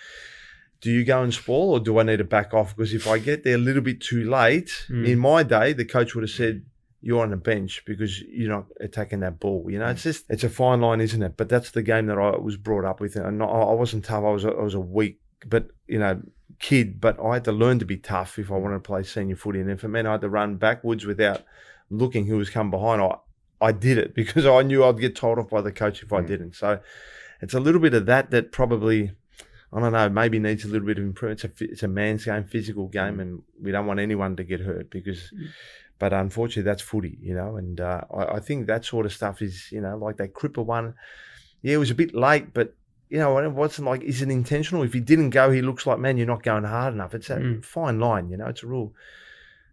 do you go and spoil, or do I need to back off? Because if I get there a little bit too late, in my day, the coach would have said, you're on the bench because you're not attacking that ball. It's a fine line, isn't it? But that's the game that I was brought up with. And I wasn't tough. I was a weak, kid, but I had to learn to be tough if I wanted to play senior footy. And if it meant I had to run backwards without looking who was coming behind, I did it, because I knew I'd get told off by the coach if I didn't. So it's a little bit of that probably, I don't know, maybe needs a little bit of improvement. It's a man's game, physical game, and we don't want anyone to get hurt, but unfortunately that's footy, and I think that sort of stuff is, like that Cripper one. Yeah, it was a bit late, but it wasn't like, is it intentional? If he didn't go, he looks like, man, you're not going hard enough. It's a fine line, it's a rule.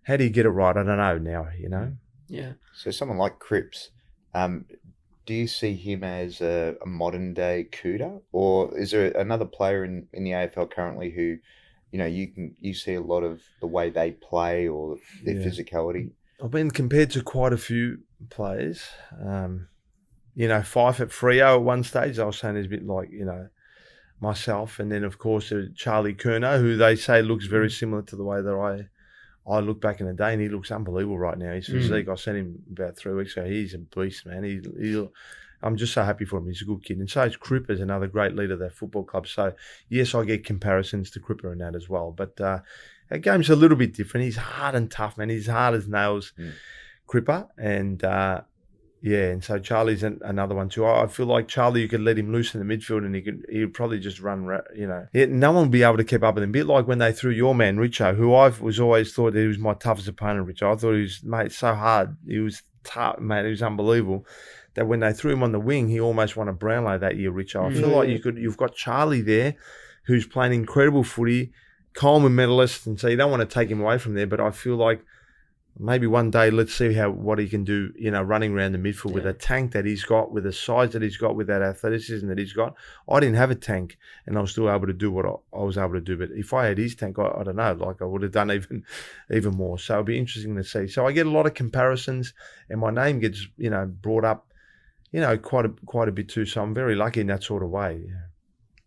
How do you get it right? I don't know now, Yeah. So someone like Cripps, do you see him as a modern day Kouta, or is there another player in the AFL currently who, you see a lot of the way they play or their physicality? I've been compared to quite a few players. Fife at Freo at one stage, I was saying, is a bit like, myself. And then, of course, Charlie Curnow, who they say looks very similar to the way that I look back in the day, and he looks unbelievable right now. His physique, I seen him about 3 weeks ago. He's a beast, man. I'm just so happy for him. He's a good kid. And so is Cripper's another great leader of that football club. So, yes, I get comparisons to Cripper and that as well. But Our game's a little bit different. He's hard and tough, man. He's hard as nails, Cripper. And, and so Charlie's another one too. I feel like Charlie, you could let him loose in the midfield and he'd probably just run, no one would be able to keep up with him. A bit like when they threw your man, Richo, who was always thought that he was my toughest opponent, Richo. I thought he was, mate, so hard. He was tough, mate. He was unbelievable. That when they threw him on the wing, he almost won a Brownlow that year, Richo. I feel like you've got Charlie there who's playing incredible footy, Coleman medalist, and so you don't want to take him away from there, but I feel like maybe one day let's see what he can do, running around the midfield with a tank that he's got, with the size that he's got, with that athleticism that he's got. I didn't have a tank, and I was still able to do what I was able to do. But if I had his tank, I don't know, like I would have done even more. So it'll be interesting to see. So I get a lot of comparisons, and my name gets brought up, quite a bit too. So I'm very lucky in that sort of way. Yeah.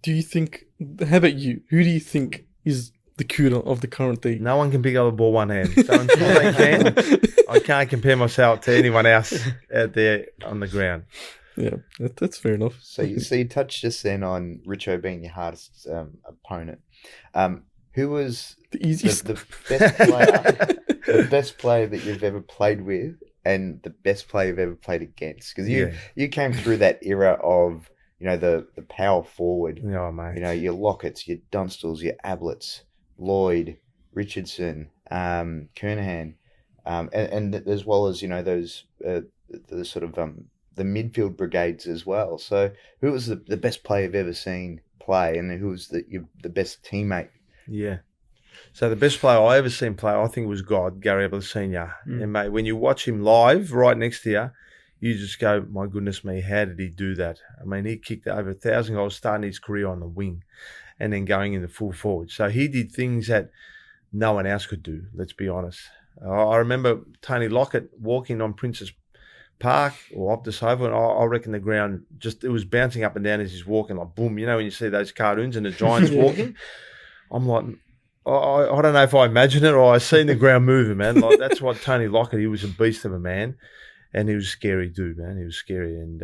Do you think? How about you? Who do you think is the Kouta of the current day? No one can pick up the ball one hand. So until they can, I can't compare myself to anyone else out there on the ground. Yeah, that's fair enough. So you touched just then on Richo being your hardest opponent. Who was the easiest, the best player, the best player that you've ever played with, and the best player you've ever played against? Because you came through that era of the power forward. Oh, mate. Your Locketts, your Dunstals, your Abletts, Lloyd, Richardson, Kernahan, and as well as those the sort of the midfield brigades as well. So who was the best player you've ever seen play, and who was the best teammate? Yeah. So the best player I ever seen play, I think, was Gary Herbal Senior. And mate, when you watch him live, right next to you, you just go, my goodness me, how did he do that? I mean, he kicked over 1,000 goals, starting his career on the wing, and then going into full forward. So he did things that no one else could do, let's be honest. I remember Tony Lockett walking on Prince's Park or Optus Oval, and I reckon the ground it was bouncing up and down as he's walking, like boom. When you see those cartoons and the Giants walking, I'm like, I don't know if I imagine it or I seen the ground moving, man. Like that's what Tony Lockett, he was a beast of a man, and he was a scary dude, man. He was scary. And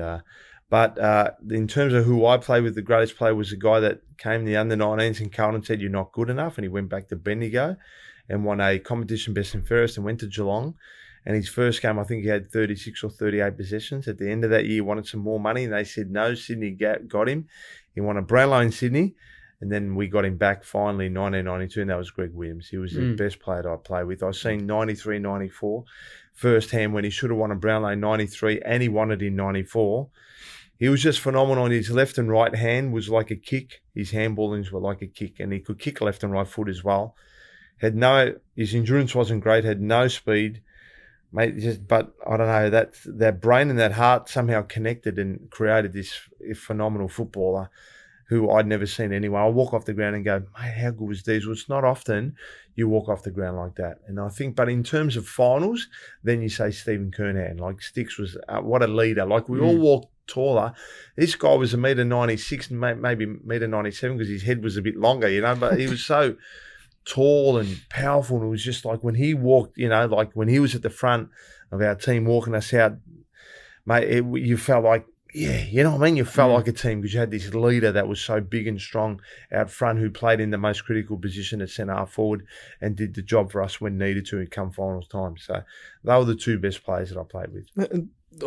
But in terms of who I played with, the greatest player was a guy that came the under-19s in Carlton and said, you're not good enough. And he went back to Bendigo and won a competition best and fairest and went to Geelong. And his first game, I think he had 36 or 38 possessions. At the end of that year, he wanted some more money. And they said, no, Sydney got him. He won a Brownlow in Sydney. And then we got him back finally in 1992, and that was Greg Williams. He was the best player that I played with. I've seen 93, 94 firsthand when he should have won a Brownlow in 93 and he won it in 94. He was just phenomenal. His left and right hand was like a kick. His handballings were like a kick, and he could kick left and right foot as well. His endurance wasn't great, had no speed. Mate, but I don't know, that brain and that heart somehow connected and created this phenomenal footballer who I'd never seen anyone. I walk off the ground and go, mate, how good was these? Well, it's not often you walk off the ground like that. And I think, but in terms of finals, then you say Stephen Kernahan. Like Sticks was, what a leader. Like we all walked taller. This guy was $1.96 m, maybe $1.97 m because his head was a bit longer, but he was so tall and powerful. And it was just like when he walked, like when he was at the front of our team walking us out, mate, you felt like, yeah, you know what I mean? You felt like a team because you had this leader that was so big and strong out front who played in the most critical position at centre-half forward and did the job for us when needed to come finals time. So they were the two best players that I played with.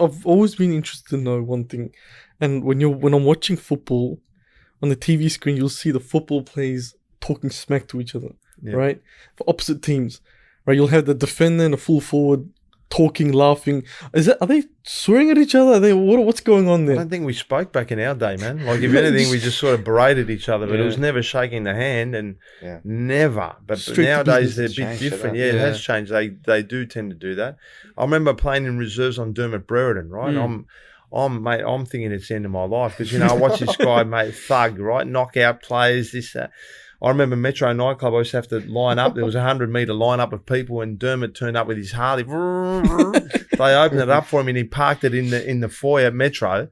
I've always been interested to know one thing. And when I'm watching football, on the TV screen, you'll see the football players talking smack to each other, right? For opposite teams, right? You'll have the defender and the full forward talking, laughing. Are they swearing at each other? What's going on there? I don't think we spoke back in our day, man. Like if anything, we just sort of berated each other, but it was never shaking the hand and never. But nowadays they're a bit different. It has changed. They do tend to do that. I remember playing in reserves on Dermot Brereton, right? I'm thinking it's the end of my life because I watch this guy, mate, thug, right? Knockout players, this, that. I remember Metro nightclub, I used to have to line up. There was a 100-metre line-up of people, and Dermot turned up with his Harley. They opened it up for him, and he parked it in the foyer at Metro.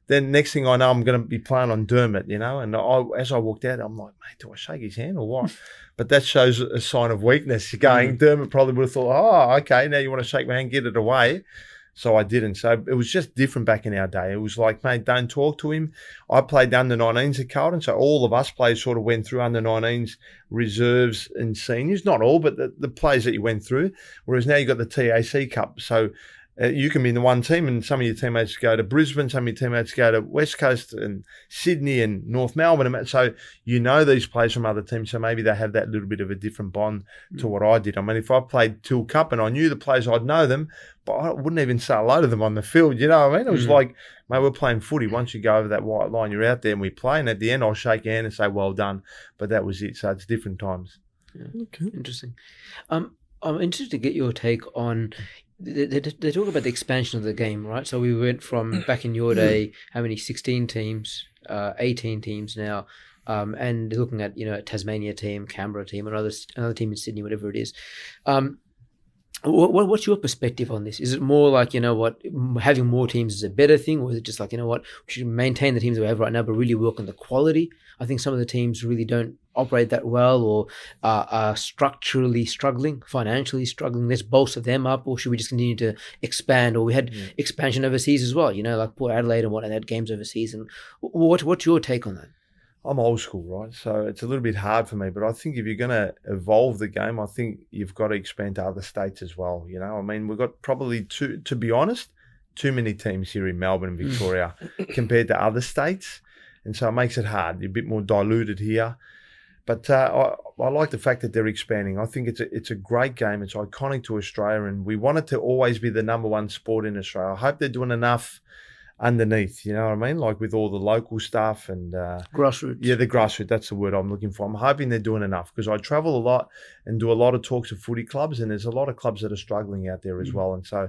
Then next thing I know, I'm going to be playing on Dermot, And as I walked out, I'm like, mate, do I shake his hand or what? But that shows a sign of weakness. Dermot probably would have thought, oh, okay, now you want to shake my hand, get it away. So I didn't. So it was just different back in our day. It was like, mate, don't talk to him. I played under-19s at Carlton, so all of us players sort of went through under-19s, reserves and seniors. Not all, but the players that you went through. Whereas now you've got the TAC Cup. So you can be in the one team and some of your teammates go to Brisbane, some of your teammates go to West Coast and Sydney and North Melbourne. So you know these players from other teams, so maybe they have that little bit of a different bond to what I did. I mean, if I played Till Cup and I knew the players, I'd know them, but I wouldn't even say hello to them on the field. You know what I mean? It was like, mate, we're playing footy. Once you go over that white line, you're out there and we play. And at the end, I'll shake your hand and say, well done. But that was it. So it's different times. Yeah. Okay. Interesting. I'm interested to get your take on... They talk about the expansion of the game, right? So we went from back in your day, how many 16 teams, 18 teams now, and looking at a Tasmania team, Canberra team, another team in Sydney, whatever it is. What's your perspective on this? Is it more like having more teams is a better thing, or is it just like we should maintain the teams that we have right now, but really work on the quality? I think some of the teams really don't operate that well, or are structurally struggling, financially struggling. Let's bolster them up, or should we just continue to expand? Or we had expansion overseas as well, like Port Adelaide and they had games overseas. And what's your take on that? I'm old school, right? So it's a little bit hard for me, but I think if you're going to evolve the game, I think you've got to expand to other states as well. I mean, we've got probably to be honest, too many teams here in Melbourne and Victoria compared to other states. And so it makes it hard. You're a bit more diluted here. But I like the fact that they're expanding. I think it's a great game. It's iconic to Australia, and we want it to always be the number one sport in Australia. I hope they're doing enough underneath, you know what I mean? Like with all the local stuff and... grassroots. Yeah, the grassroots, that's the word I'm looking for. I'm hoping they're doing enough because I travel a lot and do a lot of talks of footy clubs, and there's a lot of clubs that are struggling out there as well. And so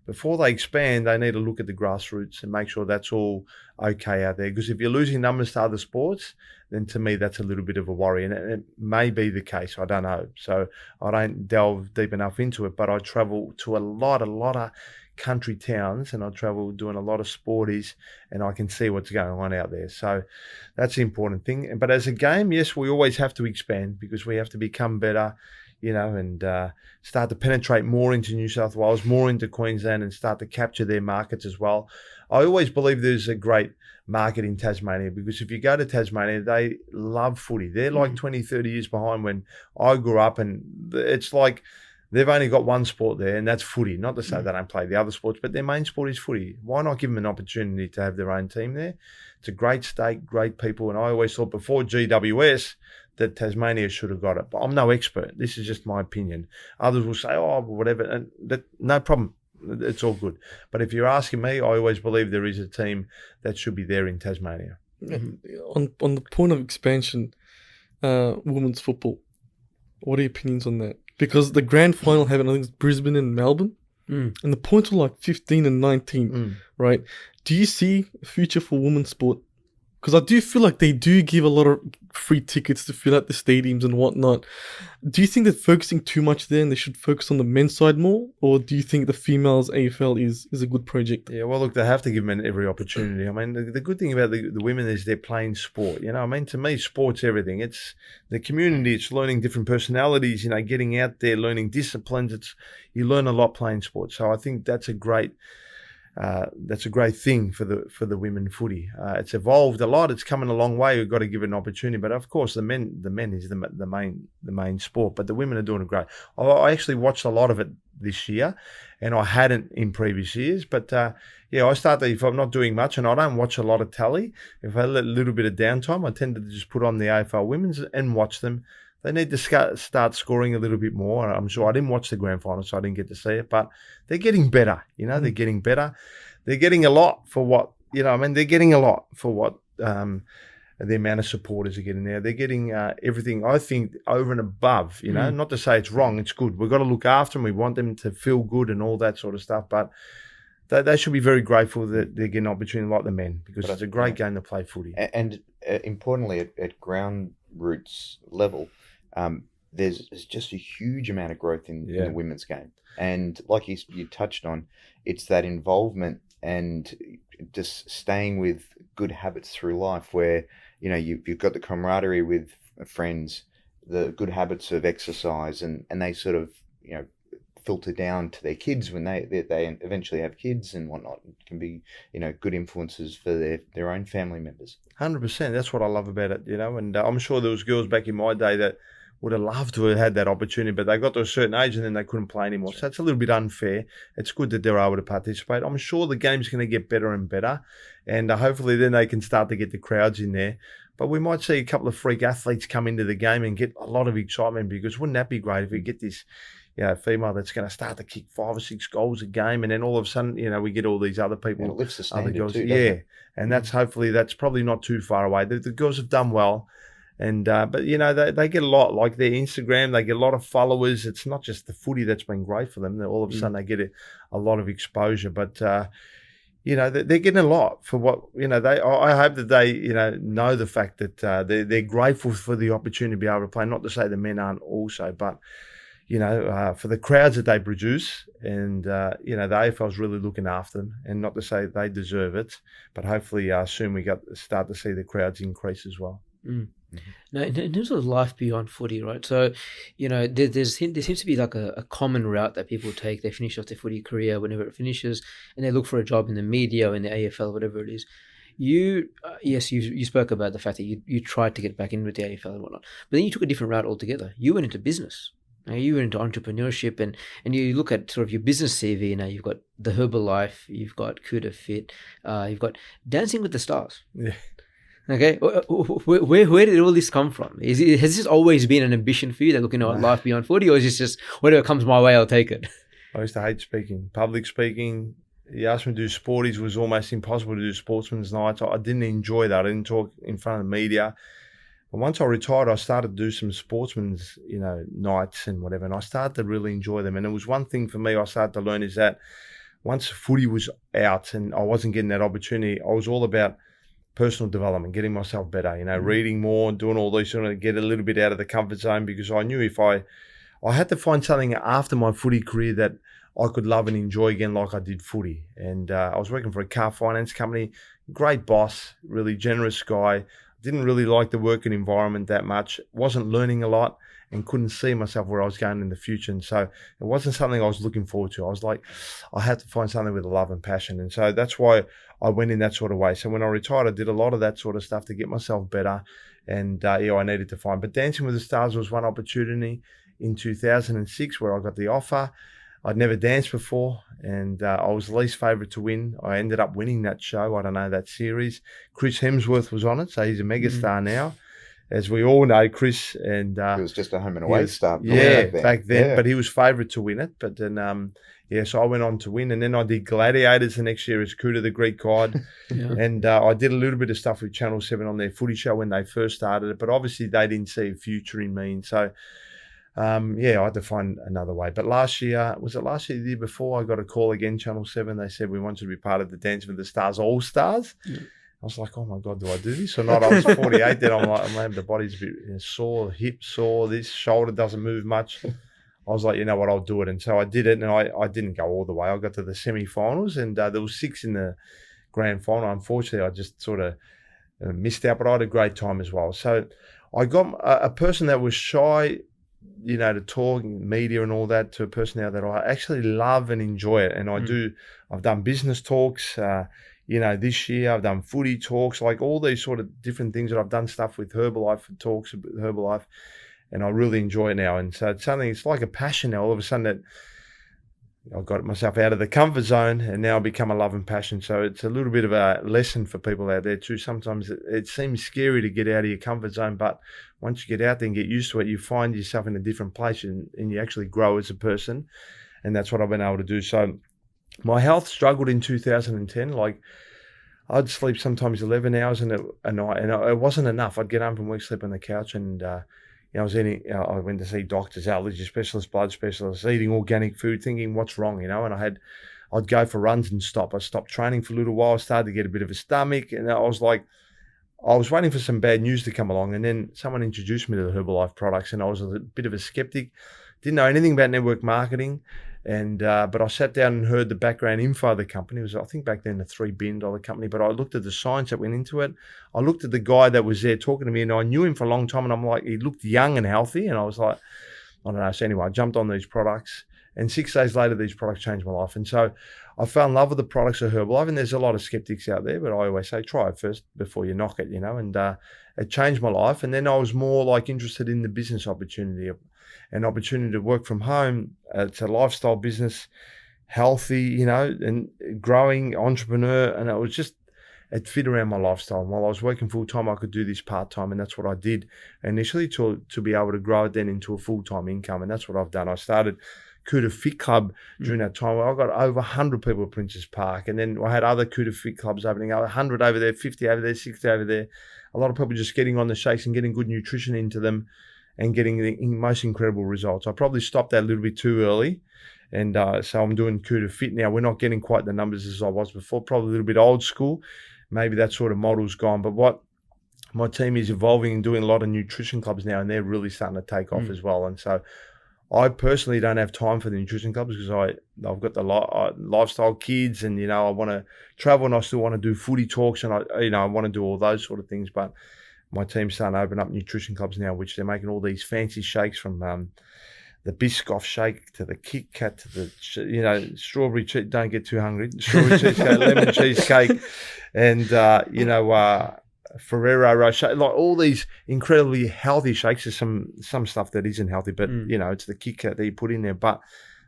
before they expand, they need to look at the grassroots and make sure that's all okay out there. Because if you're losing numbers to other sports, then to me, that's a little bit of a worry. And it may be the case. I don't know. So I don't delve deep enough into it, but I travel to a lot of country towns, and I travel doing a lot of sporties, and I can see what's going on out there. So that's the important thing. But as a game, yes, we always have to expand because we have to become better, and start to penetrate more into New South Wales, more into Queensland, and start to capture their markets as well. I always believe there's a great market in Tasmania because if you go to Tasmania, they love footy. They're like 20, 30 years behind when I grew up, and it's like they've only got one sport there, and that's footy. Not to say they don't play the other sports, but their main sport is footy. Why not give them an opportunity to have their own team there? It's a great state, great people, and I always thought before GWS that Tasmania should have got it. But I'm no expert. This is just my opinion. Others will say, oh, whatever, and no problem. It's all good. But if you're asking me, I always believe there is a team that should be there in Tasmania. On the point of expansion, women's football, what are your opinions on that? Because the grand final happened, I think it's Brisbane and Melbourne, and the points were like 15 and 19, right? Do you see a future for women's sport? Because I do feel like they do give a lot of free tickets to fill out the stadiums and whatnot. Do you think they're focusing too much there and they should focus on the men's side more? Or do you think the females AFL is a good project? Yeah, well, look, they have to give them every opportunity. I mean, the good thing about the women is they're playing sport. I mean, to me, sport's everything. It's the community. It's learning different personalities, getting out there, learning disciplines. You learn a lot playing sport. So I think that's a great thing for the women footy. It's evolved a lot. It's coming a long way. We've got to give it an opportunity. But of course, the men is the main sport. But the women are doing it great. I actually watched a lot of it this year, and I hadn't in previous years. But I started, if I'm not doing much, and I don't watch a lot of tally. If I had a little bit of downtime, I tend to just put on the AFL women's and watch them. They need to start scoring a little bit more. I'm sure I didn't watch the grand final, so I didn't get to see it. But they're getting better. They're getting better. They're getting a lot for what, they're getting a lot for what the amount of supporters are getting there. They're getting everything, I think, over and above, Not to say it's wrong. It's good. We've got to look after them. We want them to feel good and all that sort of stuff. But they should be very grateful that they're getting an opportunity like the men because it's a great game to play footy. And importantly, at ground roots level, there's just a huge amount of growth in the women's game. And like you touched on, it's that involvement and just staying with good habits through life where, you've got the camaraderie with friends, the good habits of exercise, and they sort of, filter down to their kids when they eventually have kids and whatnot. It can be, good influences for their own family members. 100%. That's what I love about it, and I'm sure there was girls back in my day that would have loved to have had that opportunity, but they got to a certain age and then they couldn't play anymore. So it's a little bit unfair. It's good that they're able to participate. I'm sure the game's going to get better and better, and hopefully then they can start to get the crowds in there. But we might see a couple of freak athletes come into the game and get a lot of excitement, because wouldn't that be great if we get this female that's going to start to kick 5 or 6 goals a game, and then all of a sudden, we get all these other people. And it lifts the standard girls, too, yeah. And that's probably not too far away. The girls have done well. And but they get a lot, like their Instagram, they get a lot of followers. It's not just the footy that's been great for them. All of a sudden they get a lot of exposure. But they're getting a lot for what I hope that they know the fact that they're grateful for the opportunity to be able to play. Not to say the men aren't also, but for the crowds that they produce, and the AFL is really looking after them. And not to say they deserve it, but hopefully soon we start to see the crowds increase as well. Mm. Now, in terms of life beyond footy, right? So, there seems to be like a common route that people take. They finish off their footy career whenever it finishes, and they look for a job in the media or in the AFL, whatever it is. You spoke about the fact that you tried to get back in with the AFL and whatnot, but then you took a different route altogether. You went into business. Now, you went into entrepreneurship, and you look at sort of your business CV. Now you've got the Herbal Life, you've got Koutoufides, you've got Dancing with the Stars. Yeah. Okay, where did all this come from? Has this always been an ambition for you, that looking at life beyond footy, or is this just whatever comes my way, I'll take it? I used to hate speaking, public speaking. You asked me to do sporties, it was almost impossible to do sportsman's nights. I didn't enjoy that. I didn't talk in front of the media. But once I retired, I started to do some sportsman's, nights and whatever, and I started to really enjoy them. And it was one thing for me I started to learn, is that once footy was out and I wasn't getting that opportunity, I was all about personal development, getting myself better, reading more, doing all these sort of, get a little bit out of the comfort zone, because I knew if I had to find something after my footy career that I could love and enjoy again like I did footy. And I was working for a car finance company, great boss, really generous guy. Didn't really like the working environment that much, wasn't learning a lot, and couldn't see myself where I was going in the future. And so it wasn't something I was looking forward to. I was like, I had to find something with a love and passion. And so that's why I went in that sort of way. So when I retired, I did a lot of that sort of stuff to get myself better. And I needed to find. But Dancing with the Stars was one opportunity in 2006 where I got the offer. I'd never danced before, and I was the least favourite to win. I ended up winning that show, that series. Chris Hemsworth was on it, so he's a megastar now. As we all know, Chris, and he was just a home and away star. Back then. But he was favourite to win it. But then, so I went on to win, and then I did Gladiators the next year as Kouta, the Greek god. And I did a little bit of stuff with Channel 7 on their footy show when they first started it, but obviously they didn't see a future in me. And so, I had to find another way. But last year, the year before, I got a call again, Channel 7. They said, we want you to be part of the Dance with the Stars All-Stars. Yeah. I was like, oh my God, do I do this or not? I was 48 then. I'm like, the body's a bit sore, hip sore, this shoulder doesn't move much. I was like, you know what, I'll do it. And so I did it, and I didn't go all the way. I got to the semi-finals, and there was 6 in the grand final. Unfortunately, I just sort of missed out, but I had a great time as well. So I got a person that was shy, to talk, media and all that, to a person now that I actually love and enjoy it. And I've done business talks, this year I've done footy talks, like all these sort of different things that I've done stuff with Herbal Life, talks with Herbal Life, and I really enjoy it now. And so it's like a passion now. All of a sudden that I got myself out of the comfort zone, and now become a love and passion. So it's a little bit of a lesson for people out there too. Sometimes it seems scary to get out of your comfort zone, but once you get out there and get used to it, you find yourself in a different place, and you actually grow as a person. And that's what I've been able to do. So my health struggled in 2010. Like, I'd sleep sometimes 11 hours a night, and it wasn't enough. I'd get home from work, sleep on the couch, and I went to see doctors, allergy specialists, blood specialists, eating organic food, thinking, what's wrong, and I'd go for runs and stop. I stopped training for a little while, started to get a bit of a stomach, and I was waiting for some bad news to come along, and then someone introduced me to the Herbalife products, and I was a bit of a skeptic. Didn't know anything about network marketing, and but I sat down and heard the background info of the company. It was, I think back then, a $3 billion company, but I looked at the science that went into it. I looked at the guy that was there talking to me, and I knew him for a long time, and I'm like, he looked young and healthy, and I was like, I don't know. So anyway, I jumped on these products, And 6 days later, these products changed my life. And so I fell in love with the products of Herbal. I mean, there's a lot of skeptics out there, but I always say, try it first before you knock it, and it changed my life. And then I was more like interested in the business opportunity, an opportunity to work from home. It's a lifestyle business, healthy, and growing entrepreneur. And it fit around my lifestyle. And while I was working full-time, I could do this part-time, and that's what I did initially to be able to grow it then into a full-time income. And that's what I've done. I started Kouta Fit Club during that time. I got over 100 people at Princes Park, and then I had other Kouta Fit Clubs opening up, 100 over there, 50 over there, 60 over there. A lot of people just getting on the shakes and getting good nutrition into them and getting the most incredible results. I probably stopped that a little bit too early, and so I'm doing Kouta Fit now. We're not getting quite the numbers as I was before, probably a little bit old school. Maybe that sort of model's gone, but what my team is evolving and doing a lot of nutrition clubs now, and they're really starting to take off as well. And so I personally don't have time for the nutrition clubs because I've got the lifestyle kids, and I want to travel, and I still want to do footy talks, and I want to do all those sort of things. But my team's starting to open up nutrition clubs now, which they're making all these fancy shakes from the Biscoff shake to the Kit Kat to the strawberry cheese. Don't get too hungry. Strawberry cheesecake, lemon cheesecake, and Ferrero Rocher, like all these incredibly healthy shakes. There's some stuff that isn't healthy, but it's the Kit Kat that you put in there. But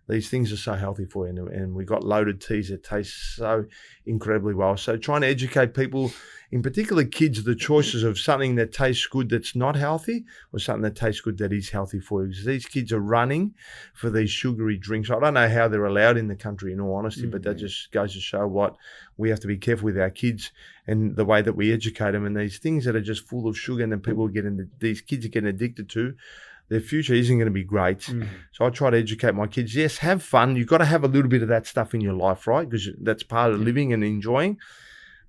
these things are so healthy for you, and we got loaded teas that taste so incredibly well. So trying to educate people, in particular kids, the choices of something that tastes good that's not healthy or something that tastes good that is healthy for you. Because these kids are running for these sugary drinks. I don't know how they're allowed in the country, in all honesty, but that just goes to show what we have to be careful with our kids and the way that we educate them. And these things that are just full of sugar, and then these kids are getting addicted to, their future isn't going to be great. So I try to educate my kids. Yes, have fun. You've got to have a little bit of that stuff in your life, right? Because that's part of living and enjoying.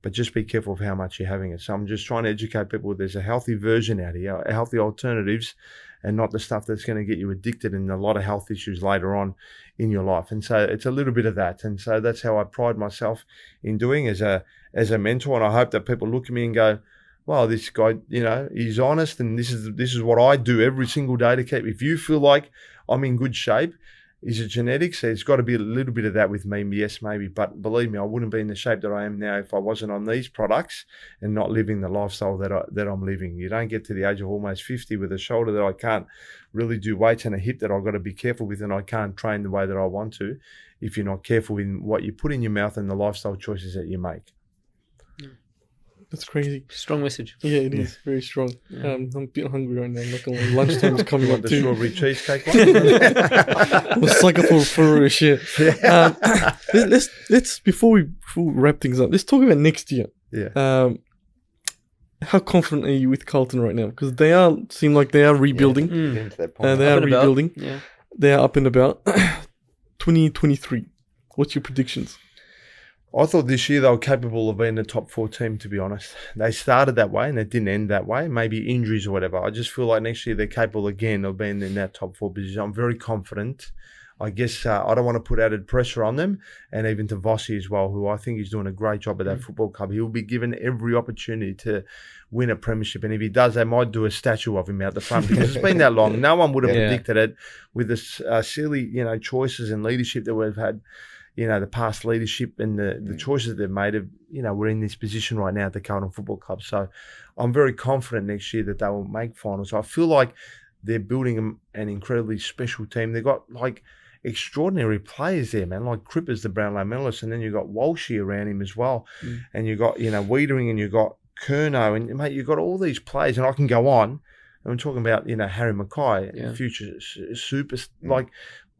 But just be careful of how much you're having it. So I'm just trying to educate people there's a healthy version out here, healthy alternatives, and not the stuff that's going to get you addicted and a lot of health issues later on in your life. And so it's a little bit of that. And so that's how I pride myself in doing as a mentor. And I hope that people look at me and go, well, this guy, he's honest, and this is what I do every single day to keep. If you feel like I'm in good shape, is it genetics? There's got to be a little bit of that with me. Yes, maybe. But believe me, I wouldn't be in the shape that I am now if I wasn't on these products and not living the lifestyle that I'm living. You don't get to the age of almost 50 with a shoulder that I can't really do weights and a hip that I've got to be careful with, and I can't train the way that I want to if you're not careful in what you put in your mouth and the lifestyle choices that you make. That's crazy. Strong message. Yeah, it is very strong. I'm a bit hungry right now. I'm not gonna lie. Lunchtime's coming up the too. Strawberry cheesecake one. I'm a sucker for shit. Let's before we wrap things up, let's talk about next year. Yeah. How confident are you with Carlton right now? Because seem like they are rebuilding. Getting to that point. They are rebuilding. Yeah. They are up and about. 2023. What's your predictions? I thought this year they were capable of being a top 4 team, to be honest. They started that way and it didn't end that way. Maybe injuries or whatever. I just feel like next year they're capable again of being in that top 4 position. I'm very confident. I guess I don't want to put added pressure on them, and even to Vossi as well, who I think is doing a great job at that football club. He will be given every opportunity to win a premiership, and if he does, they might do a statue of him out the front because it's been that long. No one would have predicted it with the silly, choices and leadership that we've had. The past leadership and the choices they've made of, we're in this position right now at the Carlton Football Club. So I'm very confident next year that they will make finals. I feel like they're building an incredibly special team. They've got extraordinary players there, man, like Cripper's the Brownlow medalist, and then you've got Walshy around him as well. And you've got, Wiedering, and you've got Curnow, and mate, you've got all these players, and I can go on. And we're talking about, Harry Mackay, future super,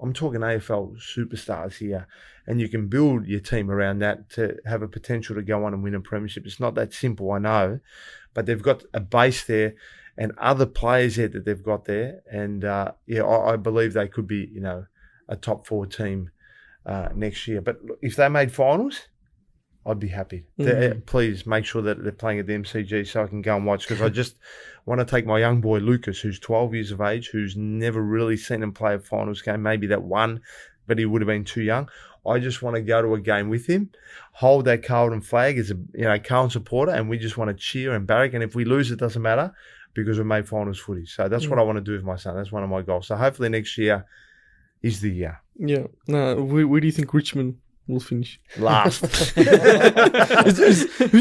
I'm talking AFL superstars here, and you can build your team around that to have a potential to go on and win a premiership. It's not that simple, I know, but they've got a base there and other players there that they've got there. And I believe they could be, a top 4 team next year. But if they made finals, I'd be happy. Please make sure that they're playing at the MCG so I can go and watch, because I just want to take my young boy Lucas, who's 12 years of age, who's never really seen him play a finals game, maybe that one, but he would have been too young. I just want to go to a game with him, hold that Carlton flag as a Carlton supporter, and we just want to cheer and barrack. And if we lose, it doesn't matter because we made finals footy. So that's what I want to do with my son. That's one of my goals. So hopefully next year, is the year. Yeah. Where do you think Richmond will finish? Last. Who's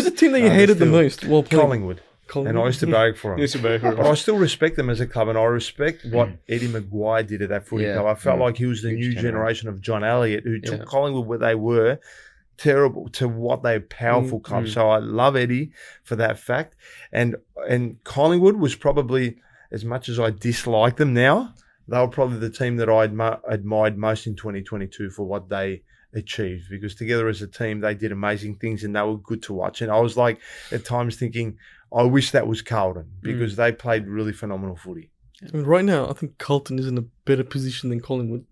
the team that you hated the most while playing? Collingwood. And I used to beg for them. But I still respect them as a club, and I respect what Eddie Maguire did at that footy club. I felt like he was the new generation of John Elliott, who took Collingwood where they were terrible to what they powerful club. So I love Eddie for that fact. And Collingwood was probably, as much as I dislike them now, they were probably the team that I admired most in 2022 for what they achieved, because together as a team they did amazing things and they were good to watch. And I was like at times thinking, I wish that was Carlton, because they played really phenomenal footy. I mean, right now I think Carlton is in a better position than Collingwood,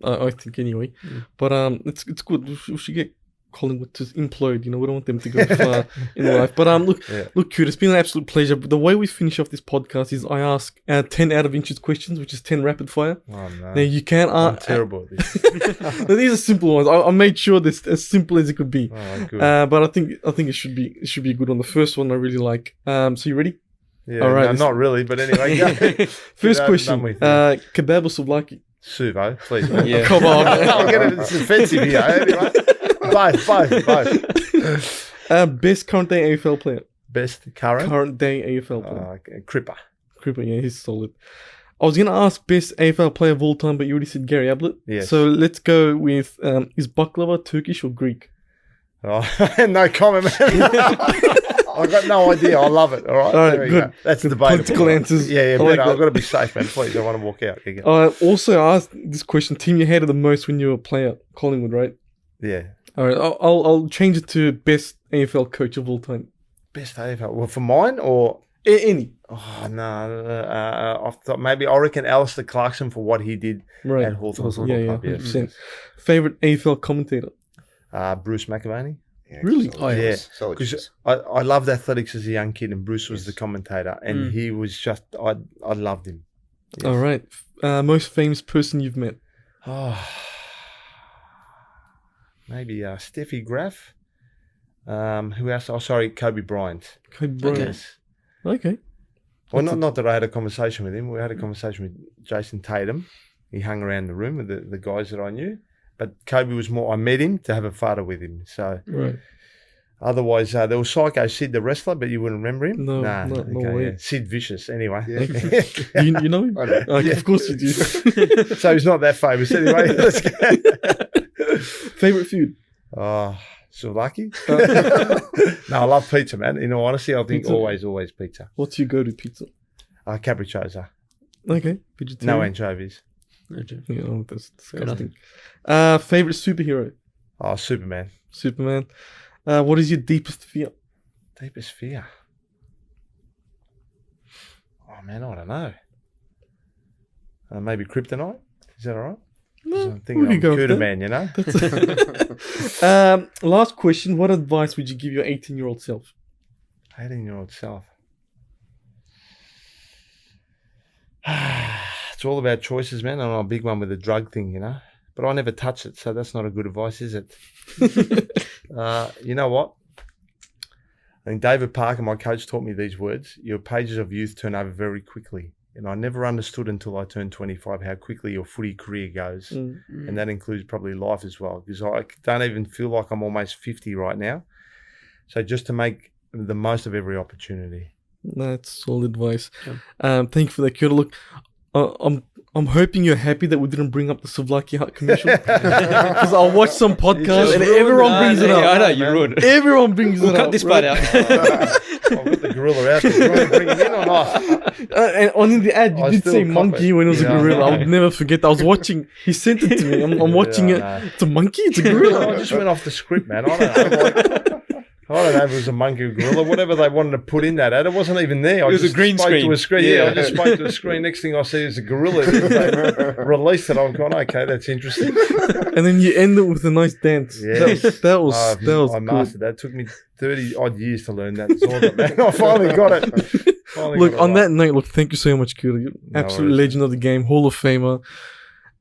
I think anyway. But it's good. We should get Collingwood to implode. We don't want them to go far in life. But look, Kouta, it's been an absolute pleasure. But the way we finish off this podcast is I ask 10 out of interest questions, which is 10 rapid fire. Oh no! Now you can. I'm terrible at this. Now, these are simple ones. I made sure this as simple as it could be. Oh, good. But I think it should be a good one. The first one I really like. So you ready? Yeah. All right. No, not really, but anyway. Go. First question. Kebab or souvlaki? Suvo, please. Yeah. Come on. It's offensive here. Anyway. Both. Best current day AFL player. Best current day AFL player. Cripper, yeah, he's solid. I was going to ask best AFL player of all time, but you already said Gary Ablett. Yes. So let's go with, is baklava Turkish or Greek? Oh, no comment, man. I've got no idea. I love it. All right, good. Go. That's the debatable. Political answers. Yeah, better. I've got to be safe, man. Please, I want to walk out. I also asked this question, team you hated the most when you were a player, Collingwood, right? Yeah. All right, I'll change it to best AFL coach of all time. Best AFL? Well, for mine or? Any. Oh, no. I thought maybe I reckon Alistair Clarkson for what he did at Hawthorn. Yeah, 100%. Favourite AFL commentator? Bruce McAvaney. Yeah, really? Because I loved athletics as a young kid, and Bruce was the commentator, and he was just, I loved him. Yes. All right. Most famous person you've met? Oh, maybe Steffi Graf. Who else? Oh, sorry, Kobe Bryant. Kobe Bryant. Okay. Well, not that I had a conversation with him. We had a conversation with Jason Tatum. He hung around the room with the guys that I knew. But Kobe was more, I met him to have a photo with him. So, otherwise, there was Psycho Sid, the wrestler, but you wouldn't remember him? No, no way. Yeah. Sid Vicious, anyway. Yeah. you know him? Of course you do. So he's not that famous anyway. Let's go. Favourite food? Souvlaki? No, I love pizza, man. In all honesty, I think always pizza. What's your go-to pizza? Capricciosa. Okay. No anchovies. Yeah, that's disgusting. Favorite superhero? Superman. What is your deepest fear? Deepest fear? Oh man, I don't know. Maybe kryptonite. Is that all right? No, I'm thinking I'm Kouta man, you know. Last question: what advice would you give your 18-year-old self? 18-year-old self. It's all about choices, man. I'm a big one with the drug thing, you know. But I never touch it, so that's not a good advice, is it? You know what? I think David Parker, my coach, taught me these words. Your pages of youth turn over very quickly. And I never understood until I turned 25 how quickly your footy career goes. Mm-hmm. And that includes probably life as well. Because I don't even feel like I'm almost 50 right now. So just to make the most of every opportunity. That's solid advice. Yeah. Thank you for that, Kouta. Look, I'm hoping you're happy that we didn't bring up the Souvlaki Hut commercial. Because I'll watch some podcast and everyone brings it up. I know, you ruined it. Everyone brings it up. Cut this part out. I've got the gorilla out there. Do you want to bring him in or not? And on the ad, you did say monkey when it was a gorilla. I would never forget that. I was watching, he sent it to me. I'm watching it. No. It's a monkey? It's a gorilla? I just went off the script, man. I don't know if it was a monkey or gorilla, whatever they wanted to put in that ad. It wasn't even there. It was a green screen. To a screen. Yeah, I just spoke to a screen. Next thing I see is a gorilla. Released it. I'm going, okay, that's interesting. And then you end it with a nice dance. Yeah. That was I mastered that. It took me 30 odd years to learn that sort of, man. I finally got it. Look, on that note, thank you so much, Kouta. You're absolute legend of the game, Hall of Famer.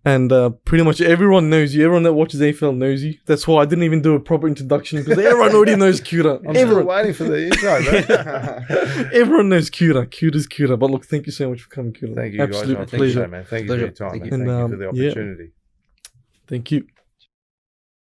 And pretty much everyone knows you. Everyone that watches AFL knows you. That's why I didn't even do a proper introduction because everyone already knows Kouta. I'm still waiting for the intro, man. Everyone knows Kouta. Kouta's Kouta. But look, thank you so much for coming, Kouta. Thank you, absolute guys. pleasure. Man. Thank you for your time. Thank you for the opportunity. Thank you.